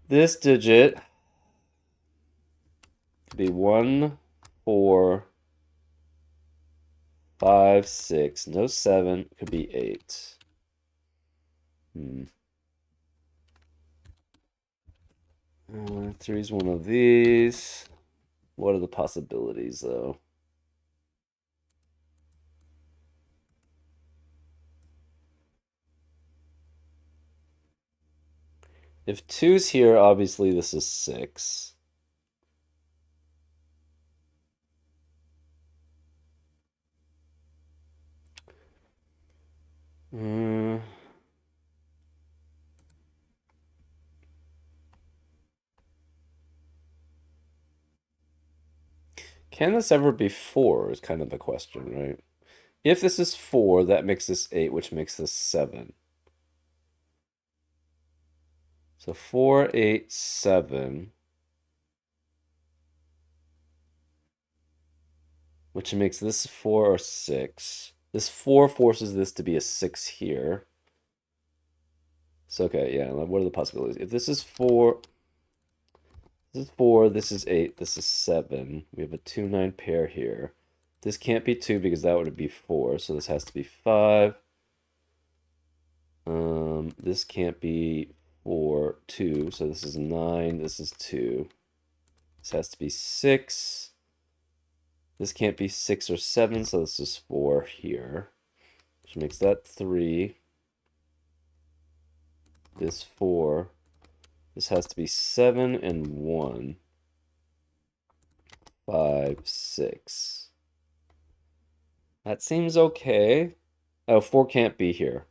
This digit could be 1, 4, 5, 6. No 7. Could be 8. Three's one of these. What are the possibilities, though? If 2's here, obviously this is 6. Can this ever be 4 is kind of the question, right? If this is 4, that makes this 8, which makes this 7. So 4, 8, 7. Which makes this 4 or 6. This 4 forces this to be a 6 here. So, okay, yeah, what are the possibilities? If this is 4, this is 4, this is 8, this is 7. We have a 2, 9 pair here. This can't be 2 because that would be 4, so this has to be 5. This can't be 4, 2, so this is 9, this is 2. This has to be 6. This can't be 6 or 7, so this is 4 here. Which makes that 3. This 4. This has to be 7 and 1. 5, 6. That seems okay. Oh, 4 can't be here.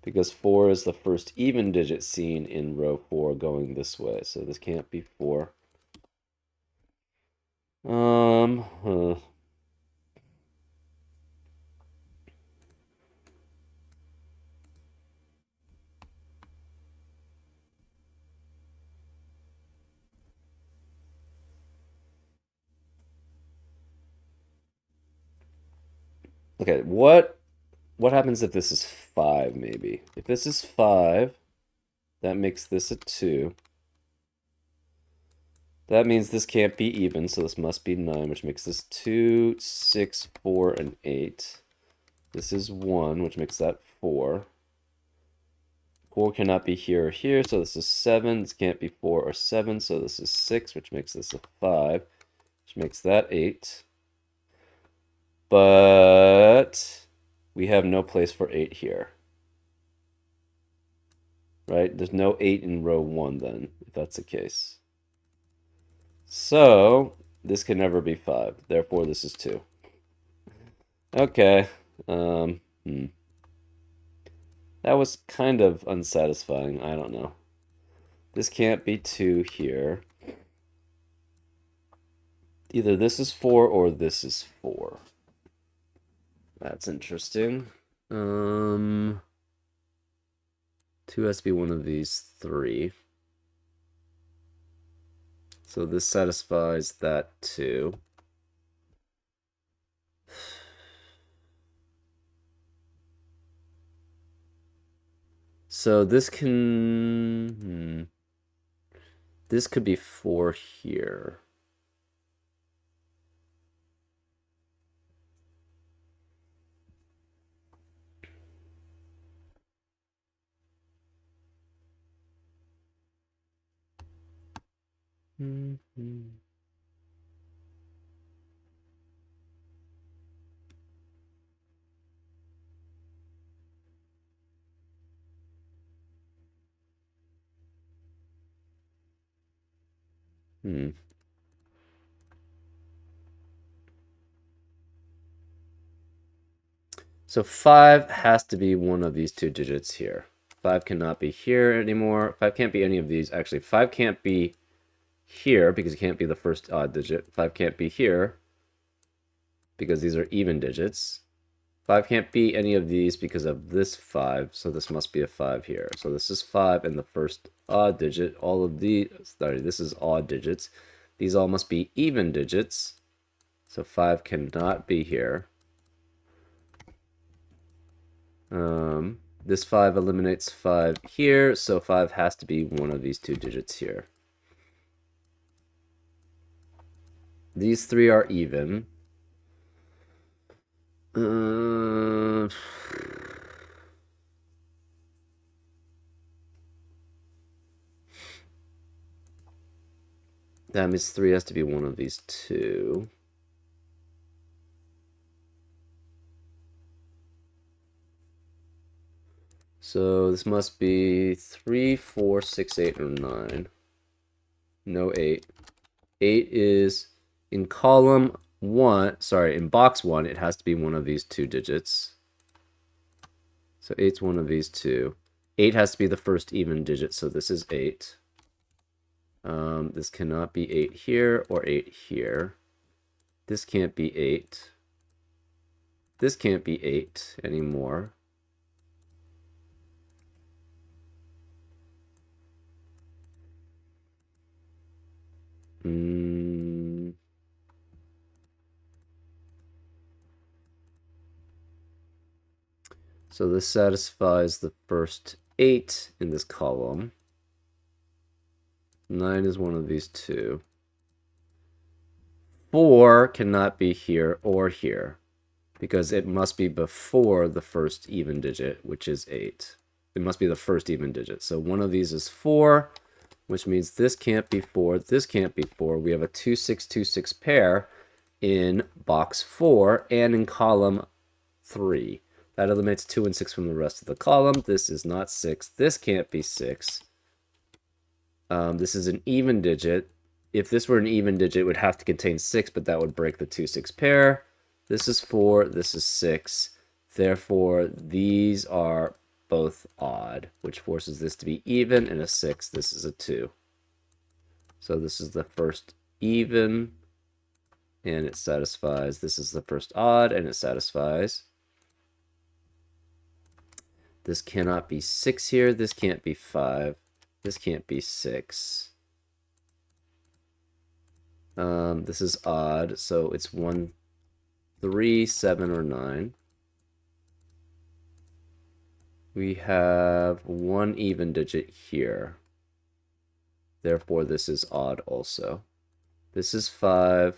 Because 4 is the first even digit seen in row 4 going this way. So this can't be 4. Okay, what happens if this is 5, maybe? If this is 5, that makes this a 2. That means this can't be even, so this must be 9, which makes this 2, 6, 4, and 8. This is 1, which makes that 4. 4 cannot be here or here, so this is 7. This can't be 4 or 7, so this is 6, which makes this a 5, which makes that 8. But we have no place for 8 here. right? There's no 8 in row 1 then, if that's the case. So this can never be 5. Therefore, this is 2. Okay. Um, hmm. That was kind of unsatisfying. I don't know. This can't be 2 here. Either this is 4 or this is 4. That's interesting. 2 has to be one of these 3. So this satisfies that too. So this can... This could be 4 here. Hmm. So 5 has to be one of these 2 digits here. 5 cannot be here anymore. 5 can't be any of these. Actually, 5 can't be here because it can't be the first odd digit. 5 can't be here because these are even digits. 5 can't be any of these because of this 5, so this must be a 5 here. So this is 5 and the first odd digit. All of these, sorry, this is odd digits. These all must be even digits. So 5 cannot be here. This 5 eliminates 5 here, so 5 has to be one of these 2 digits here. These 3 are even. That means 3 has to be one of these 2. So this must be 3, 4, 6, 8, or 9. No 8. 8 is in column 1, sorry, in box 1, it has to be one of these 2 digits. So 8's one of these 2. 8 has to be the first even digit, so this is 8. This cannot be 8 here or 8 here. This can't be 8. This can't be 8 anymore. So this satisfies the first 8 in this column. 9 is one of these 2. 4 cannot be here or here because it must be before the first even digit, which is 8. It must be the first even digit. So one of these is 4, which means this can't be 4, this can't be 4. We have a 2, 6, 2, 6 pair in box 4 and in column 3. That eliminates 2 and 6 from the rest of the column. This is not 6. This can't be 6. This is an even digit. If this were an even digit, it would have to contain 6, but that would break the 2, 6 pair. This is 4. This is 6. Therefore, these are both odd, which forces this to be even, and a 6. This is a 2. So this is the first even, and it satisfies. This is the first odd, and it satisfies. This cannot be 6 here. This can't be 5. This can't be 6. This is odd, so it's 1, 3, 7, or 9. We have one even digit here. Therefore, this is odd also. This is 5.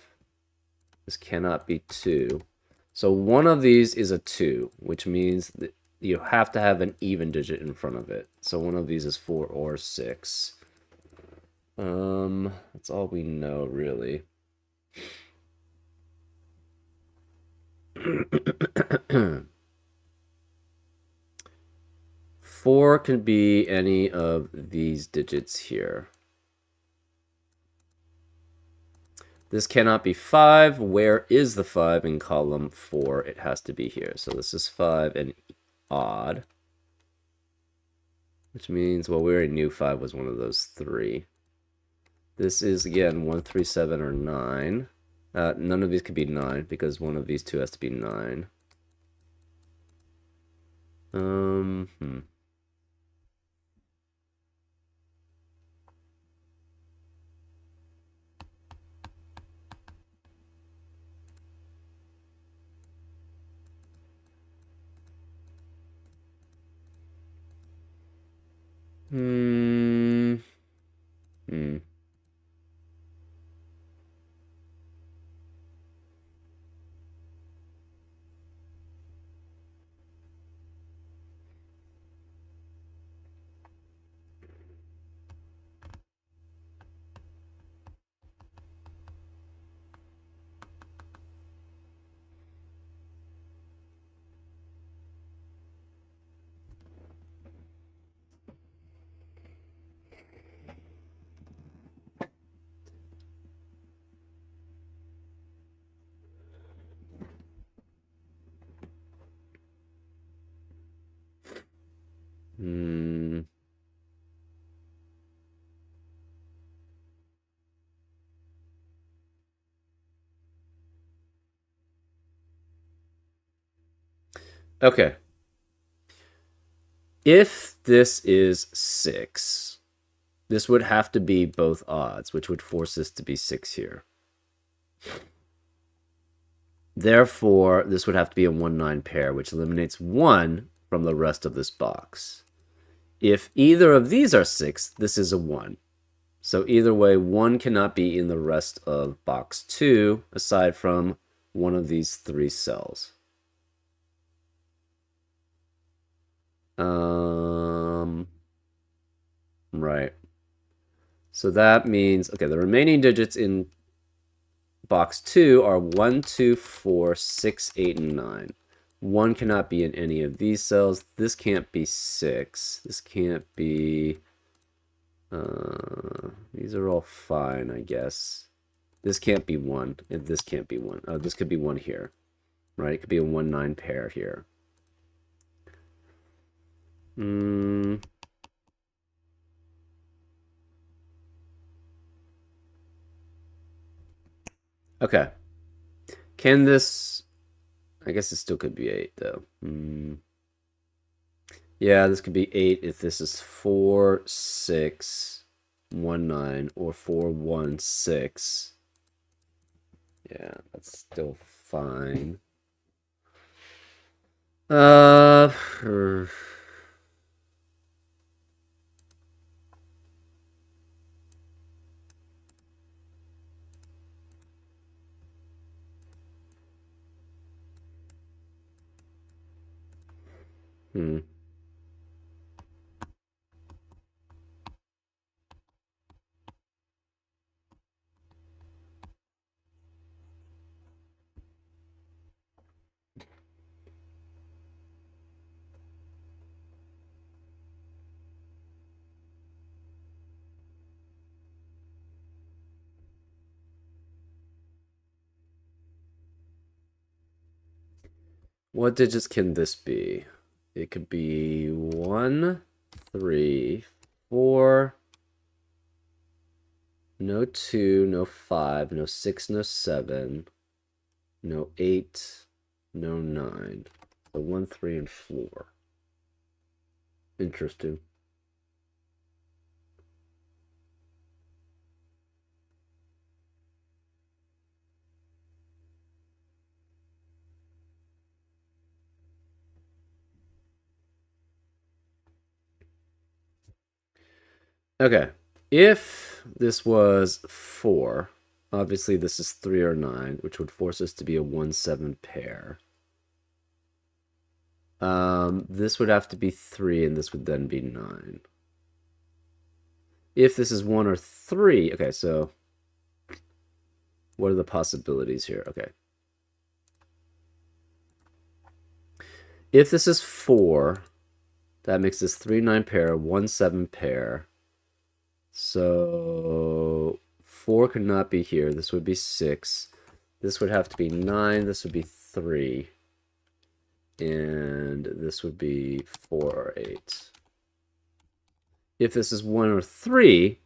This cannot be 2. So one of these is a 2, which means that you have to have an even digit in front of it. So one of these is 4 or 6. That's all we know, really. 4 can be any of these digits here. This cannot be 5. Where is the 5 in column 4? It has to be here. So this is 5 and odd. Which means, well, we already knew 5 was one of those 3. This is, again, 1, 3, 7, or 9. None of these could be 9 because one of these two has to be 9. Okay. If this is 6, this would have to be both odds, which would force this to be 6 here. Therefore, this would have to be a 1-9 pair, which eliminates 1 from the rest of this box. If either of these are 6, this is a 1. So either way, 1 cannot be in the rest of box 2, aside from one of these 3 cells. Right. So that means, okay, the remaining digits in box 2 are 1, 2, 4, 6, 8, and 9. 1 cannot be in any of these cells. This can't be 6. This can't be... these are all fine, I guess. This can't be 1, and this can't be 1. Oh, this could be 1 here, right? It could be a 1-9 pair here. Okay. Can this... I guess it still could be 8, though. Yeah, this could be 8 if this is 4, 6, 1, 9, or 4, 1, 6. Yeah, that's still fine. What digits can this be? It could be 1, 3, 4, no 2, no 5, no 6, no 7, no 8, no 9. So 1, 3, and 4. Interesting. Okay, if this was 4, obviously this is 3 or 9, which would force us to be a 1-7 pair. This would have to be 3, and this would then be 9. If this is 1 or 3, okay, so what are the possibilities here? Okay. If this is 4, That makes this 3, 9 pair, 1, 7 pair. So 4 could not be here. This would be 6. This would have to be 9. This would be 3. And this would be 4 or 8. If this is 1 or 3,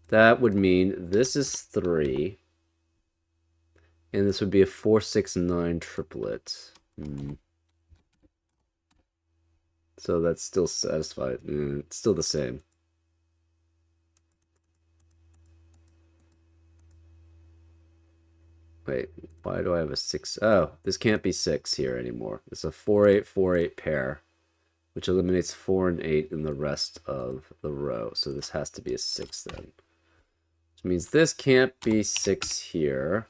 that would mean this is 3. And this would be a 4, 6, 9 triplet. So that's still satisfied. It's still the same. Wait, why do I have a 6? Oh, this can't be 6 here anymore. It's a 4, 8, 4, 8 pair, which eliminates 4 and 8 in the rest of the row. So this has to be a 6 then. Which means this can't be 6 here.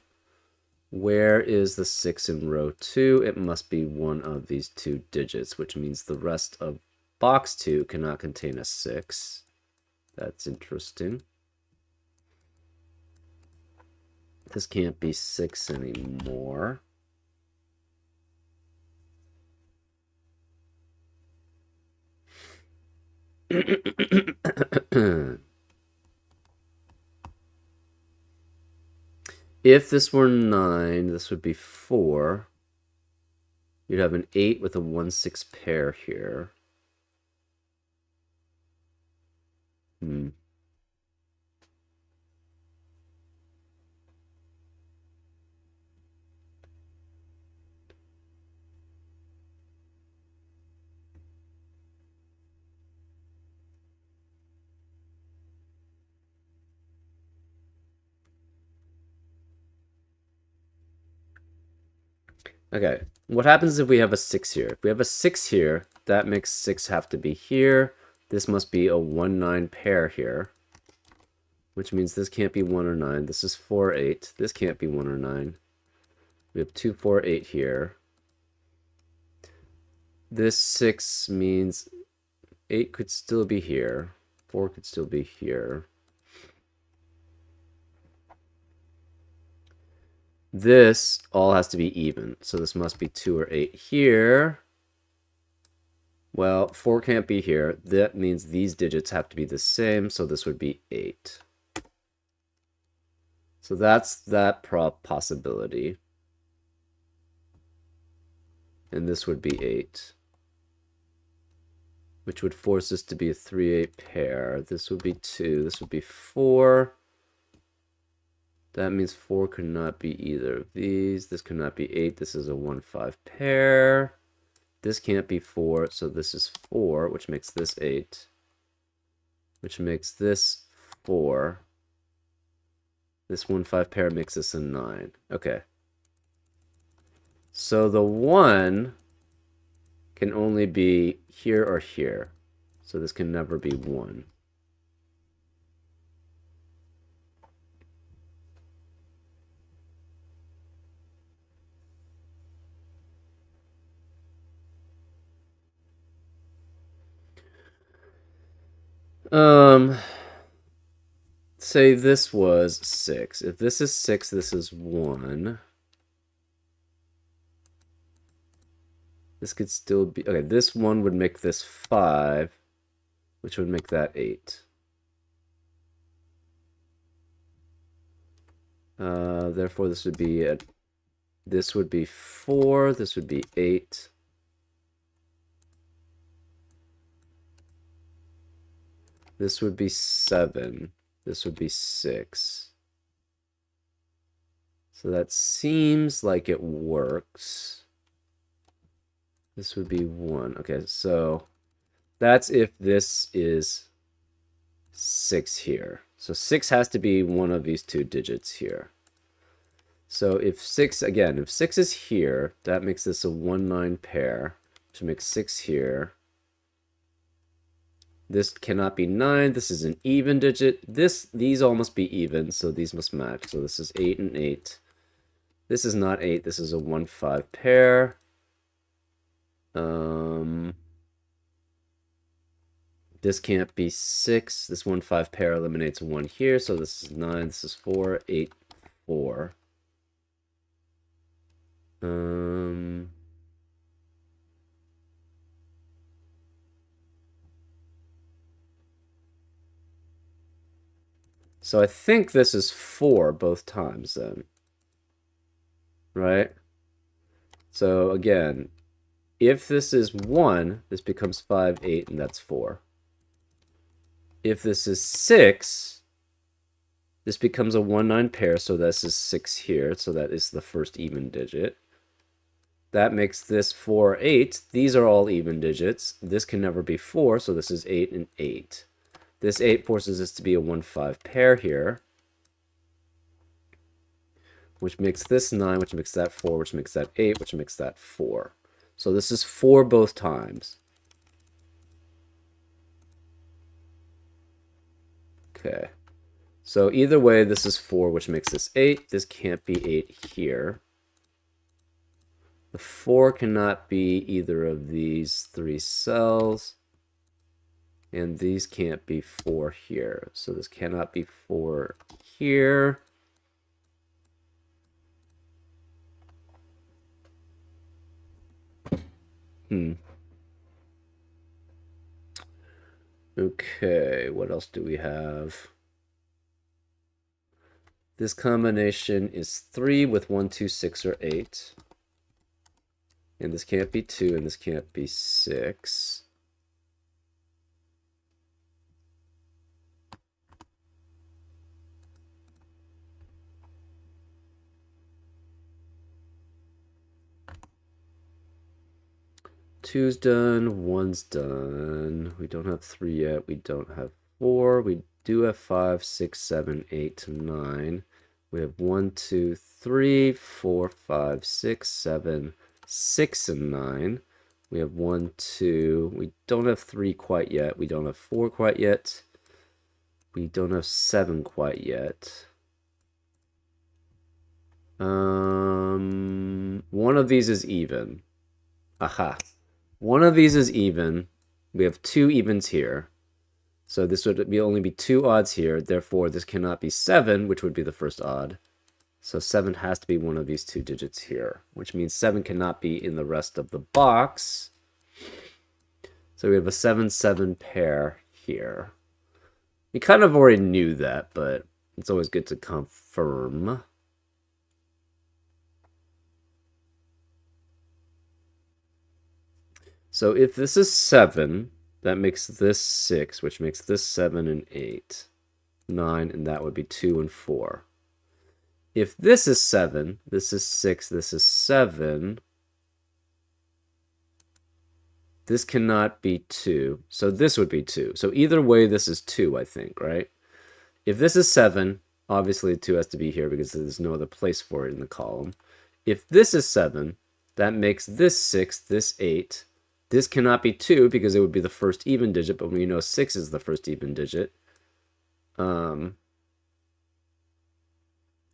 Where is the 6 in row 2? It must be one of these 2 digits, which means the rest of box 2 cannot contain a 6. That's interesting. This can't be 6 anymore. If this were 9, this would be 4. You'd have an 8 with a 1, 6 pair here. Okay, what happens if we have a 6 here? If we have a 6 here, that makes 6 have to be here. This must be a 1, 9 pair here, which means this can't be 1 or 9. This is 4, 8. This can't be 1 or 9. We have 2, 4, 8 here. This 6 means 8 could still be here. 4 could still be here. This all has to be even, so this must be 2 or 8 here. Well, 4 can't be here. That means these digits have to be the same, so this would be 8. So that's that possibility. And this would be 8. Which would force this to be a 3, 8 pair. This would be 2. This would be 4. That means 4 could not be either of these. This could not be 8. This is a 1, 5 pair. This can't be 4, so this is 4, which makes this 8. Which makes this 4. This 1, 5 pair makes this a 9. Okay. So the 1 can only be here or here. So this can never be 1. Say this was 6. If this is 6, this is 1. This could still be... Okay, this 1 would make this 5, which would make that 8. Therefore, this would be... This would be 4. This would be 8. This would be 7. This would be 6. So that seems like it works. This would be 1. Okay, so that's if this is 6 here. So 6 has to be one of these 2 digits here. So if 6, again, if 6 is here, that makes this a 1, 9 pair, which makes 6 here. This cannot be 9. This is an even digit. These all must be even, so these must match. So this is 8 and 8. This is not 8. This is a 1, 5 pair. This can't be 6. This 1, 5 pair eliminates 1 here, so this is 9. This is 4, 8, 4. So I think this is 4 both times then. Right? So again, if this is 1, this becomes 5, 8, and that's 4. If this is 6, this becomes a 1, 9 pair, so this is 6 here, so that is the first even digit. That makes this 4, 8. These are all even digits. This can never be 4, so this is 8 and 8. This 8 forces this to be a 1, 5 pair here, which makes this 9, which makes that 4, which makes that 8, which makes that 4. So this is 4 both times. Okay. So either way, this is 4, which makes this 8. This can't be 8 here. The 4 cannot be either of these 3 cells. And these can't be 4 here. So this cannot be 4 here. Okay, what else do we have? This combination is 3 with 1, 2, 6, or 8. And this can't be 2, and this can't be 6. Two's done, 1's done. We don't have 3 yet. We don't have 4. We do have 5, 6, 7, 8, 9. We have 1, 2, 3, 4, 5, 6, 7, 6, and 9. We have 1, 2. We don't have 3 quite yet. We don't have 4 quite yet. We don't have 7 quite yet. One of these is even. Aha. One of these is even. We have 2 evens here. So this would only be 2 odds here. Therefore, this cannot be 7, which would be the first odd. So 7 has to be one of these 2 digits here, which means 7 cannot be in the rest of the box. So we have a 7, 7 pair here. We kind of already knew that, but it's always good to confirm. So if this is 7, that makes this 6, which makes this 7 and 8, 9, and that would be 2 and 4. If this is 7, this is 6, this is 7, this cannot be 2, so this would be 2. So either way, this is 2, I think, right? If this is 7, obviously 2 has to be here because there's no other place for it in the column. If this is 7, that makes this 6, this 8. This cannot be 2 because it would be the first even digit, but we know 6 is the first even digit. And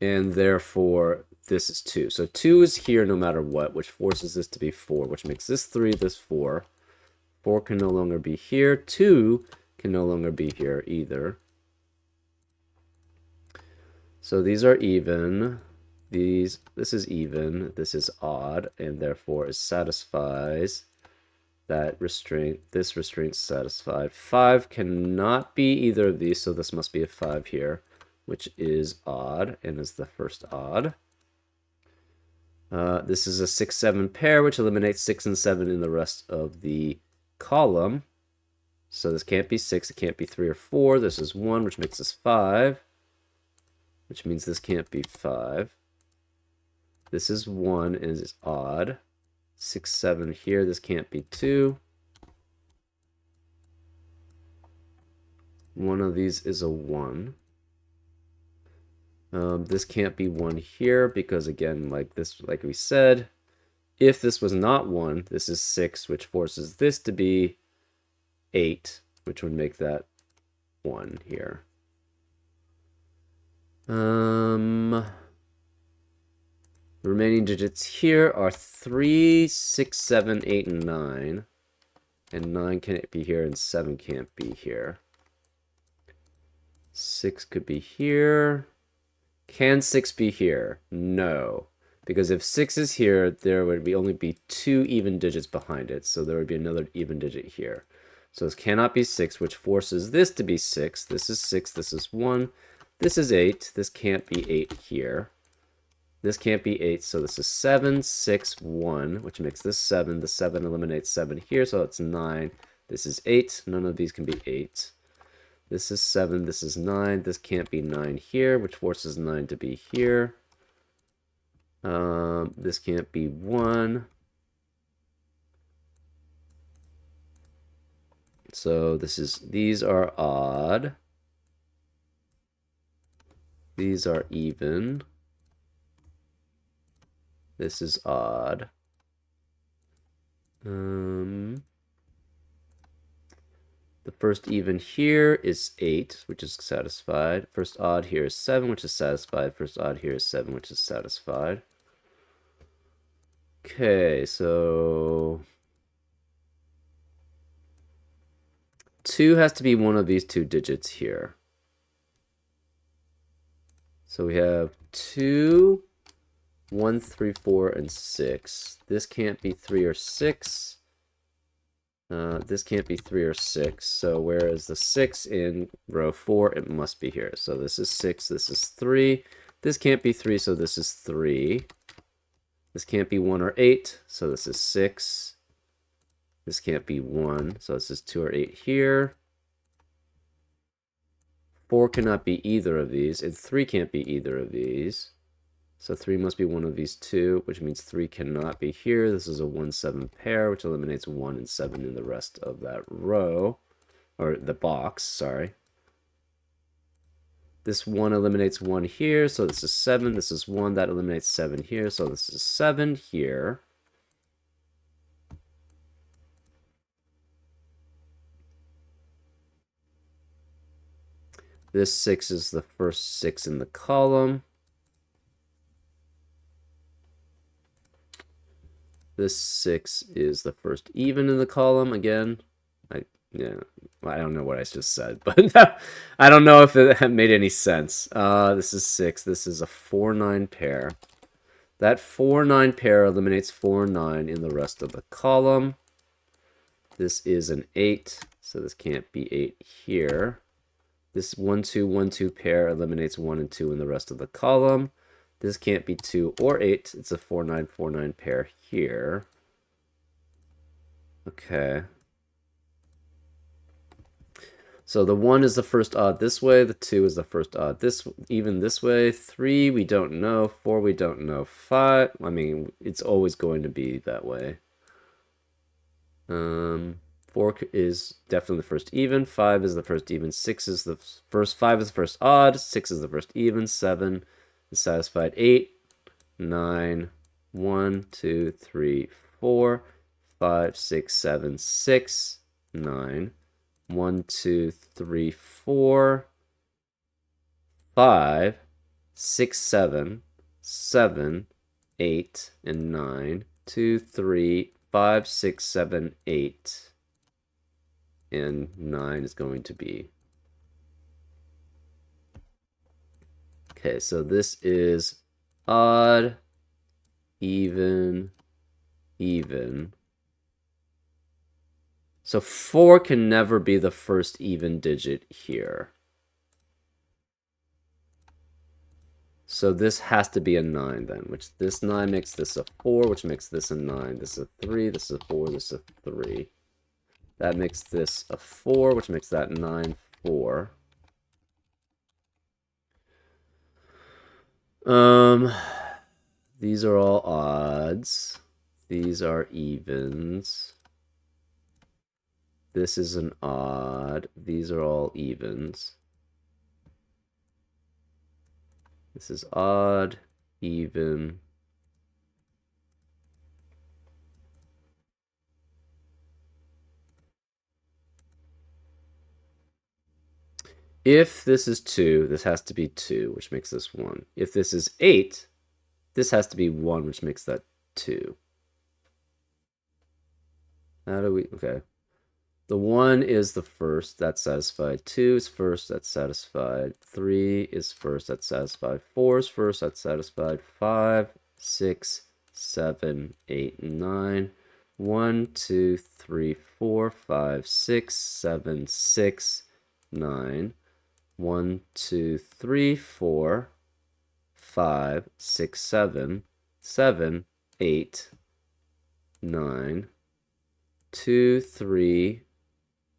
therefore, this is 2. So 2 is here no matter what, which forces this to be 4, which makes this 3, this 4. 4 can no longer be here. 2 can no longer be here either. So these are even. This is even. This is odd, and therefore it satisfies that restraint. This restraint satisfied. 5 cannot be either of these, so this must be a 5 here, which is odd and is the first odd. This is a 6, 7 pair, which eliminates 6 and 7 in the rest of the column. So this can't be 6, it can't be 3 or 4. This is 1, which makes this 5, which means this can't be 5. This is 1 and is odd. 6, 7 here. This can't be 2. One of these is a 1. This can't be 1 here because, again, like we said, if this was not 1, this is 6, which forces this to be 8, which would make that 1 here. The remaining digits here are 3, 6, 7, 8, and 9. And 9 can't be here, and 7 can't be here. 6 could be here. Can 6 be here? No. Because if 6 is here, there would only be 2 even digits behind it. So there would be another even digit here. So this cannot be 6, which forces this to be 6. This is 6, this is 1. This is 8. This can't be 8 here. This can't be 8, so this is 7, 6, 1, which makes this 7. The 7 eliminates 7 here, so it's 9. This is 8. None of these can be 8. This is 7. This is 9. This can't be 9 here, which forces 9 to be here. This can't be 1. So these are odd. These are even. This is odd. The first even here is 8, which is satisfied. First odd here is 7, which is satisfied. First odd here is 7, which is satisfied. Okay, so 2 has to be one of these two digits here. So we have 2, 1, 3, 4, and 6. This can't be 3 or 6. This can't be 3 or 6. So whereas the 6 in row 4, it must be here. So this is 6, this is 3. This can't be 3, so this is 3. This can't be 1 or 8, so this is 6. This can't be 1, so this is 2 or 8 here. 4 cannot be either of these, and 3 can't be either of these. So 3 must be one of these two, which means 3 cannot be here. This is a 1-7 pair, which eliminates 1 and 7 in the rest of that row, or the box, sorry. This 1 eliminates 1 here, so this is 7. This is 1, that eliminates 7 here, so this is 7 here. This 6 is the first 6 in the column. This 6 is the first even in the column again. I don't know what I just said, but I don't know if it made any sense. This is 6. This is a 4-9 pair. That 4-9 pair eliminates 4-9 in the rest of the column. This is an 8, so this can't be 8 here. This 1-2, 1-2 pair eliminates 1 and 2 in the rest of the column. This can't be 2 or 8. It's a 4-9, 4-9 pair here. Okay. So the 1 is the first odd this way. The 2 is the first odd even this way. 3 we don't know. 4 we don't know. 5, I mean, it's always going to be that way. 4 is definitely the first even. 5 is the first even. 6 is the first. 5 is the first odd. 6 is the first even. 7 is satisfied. 8, 9, 1, 2, 3, 4, 5, 6, 7, 6, 9, 1, 2, 3, 4, 5, 6, 7, 7, 8, and 9. 2, 3, 5, 6, 7, 8, and 9 is going to be. Okay, so this is odd, even, even. So 4 can never be the first even digit here. So this has to be a 9 then, which this 9 makes this a 4, which makes this a 9. This is a 3, this is a 4, this is a 3. That makes this a 4, which makes that 9, 4. These are all odds. These are evens. This is an odd. These are all evens. This is odd, even. If this is 2, this has to be 2, which makes this 1. If this is 8, this has to be 1, which makes that 2. How do we... Okay. The 1 is the first, that's satisfied. 2 is first, that's satisfied. 3 is first, that's satisfied. 4 is first, that's satisfied. 5, 6, 7, 8, 9. 1, 2, 3, 4, 5, 6, 7, 6, 9. 1, 2, 3, 4, 5, 6, 7, 7, 8, 9, 2, 3,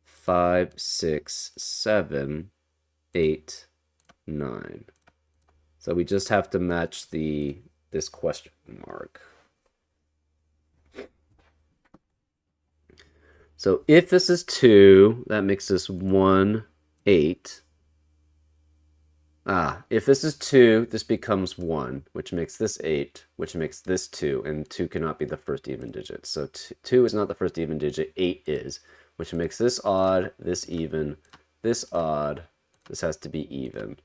5, 6, 7, 8, 9. So we just have to match this question mark. So if this is 2, that makes this 1, 8. If this is 2, this becomes 1, which makes this 8, which makes this 2, and 2 cannot be the first even digit. So 2 is not the first even digit, 8 is, which makes this odd, this even, this odd, this has to be even.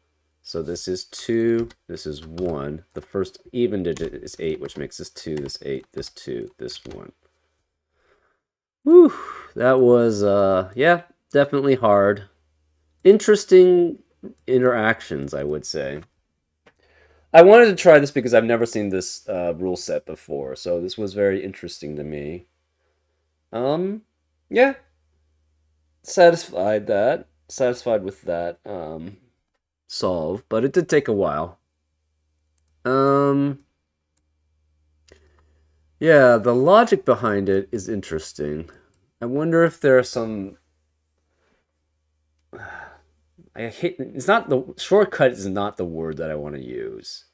So this is 2, this is 1. The first even digit is 8, which makes this 2, this 8, this 2, this 1. Whew, that was, yeah, definitely hard. Interesting interactions, I would say. I wanted to try this because I've never seen this rule set before, so this was very interesting to me. Yeah, satisfied with that solve, but it did take a while. Yeah, the logic behind it is interesting. I wonder if there are some it's not the shortcut is not the word that I want to use.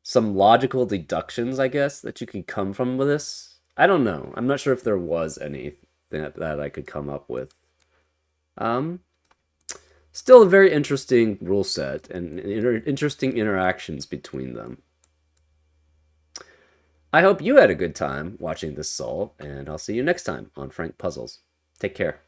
Some logical deductions, I guess, that you can come from this. I don't know. I'm not sure if there was anything that I could come up with. Still a very interesting rule set and interesting interactions between them. I hope you had a good time watching this solve, and I'll see you next time on Frank Puzzles. Take care.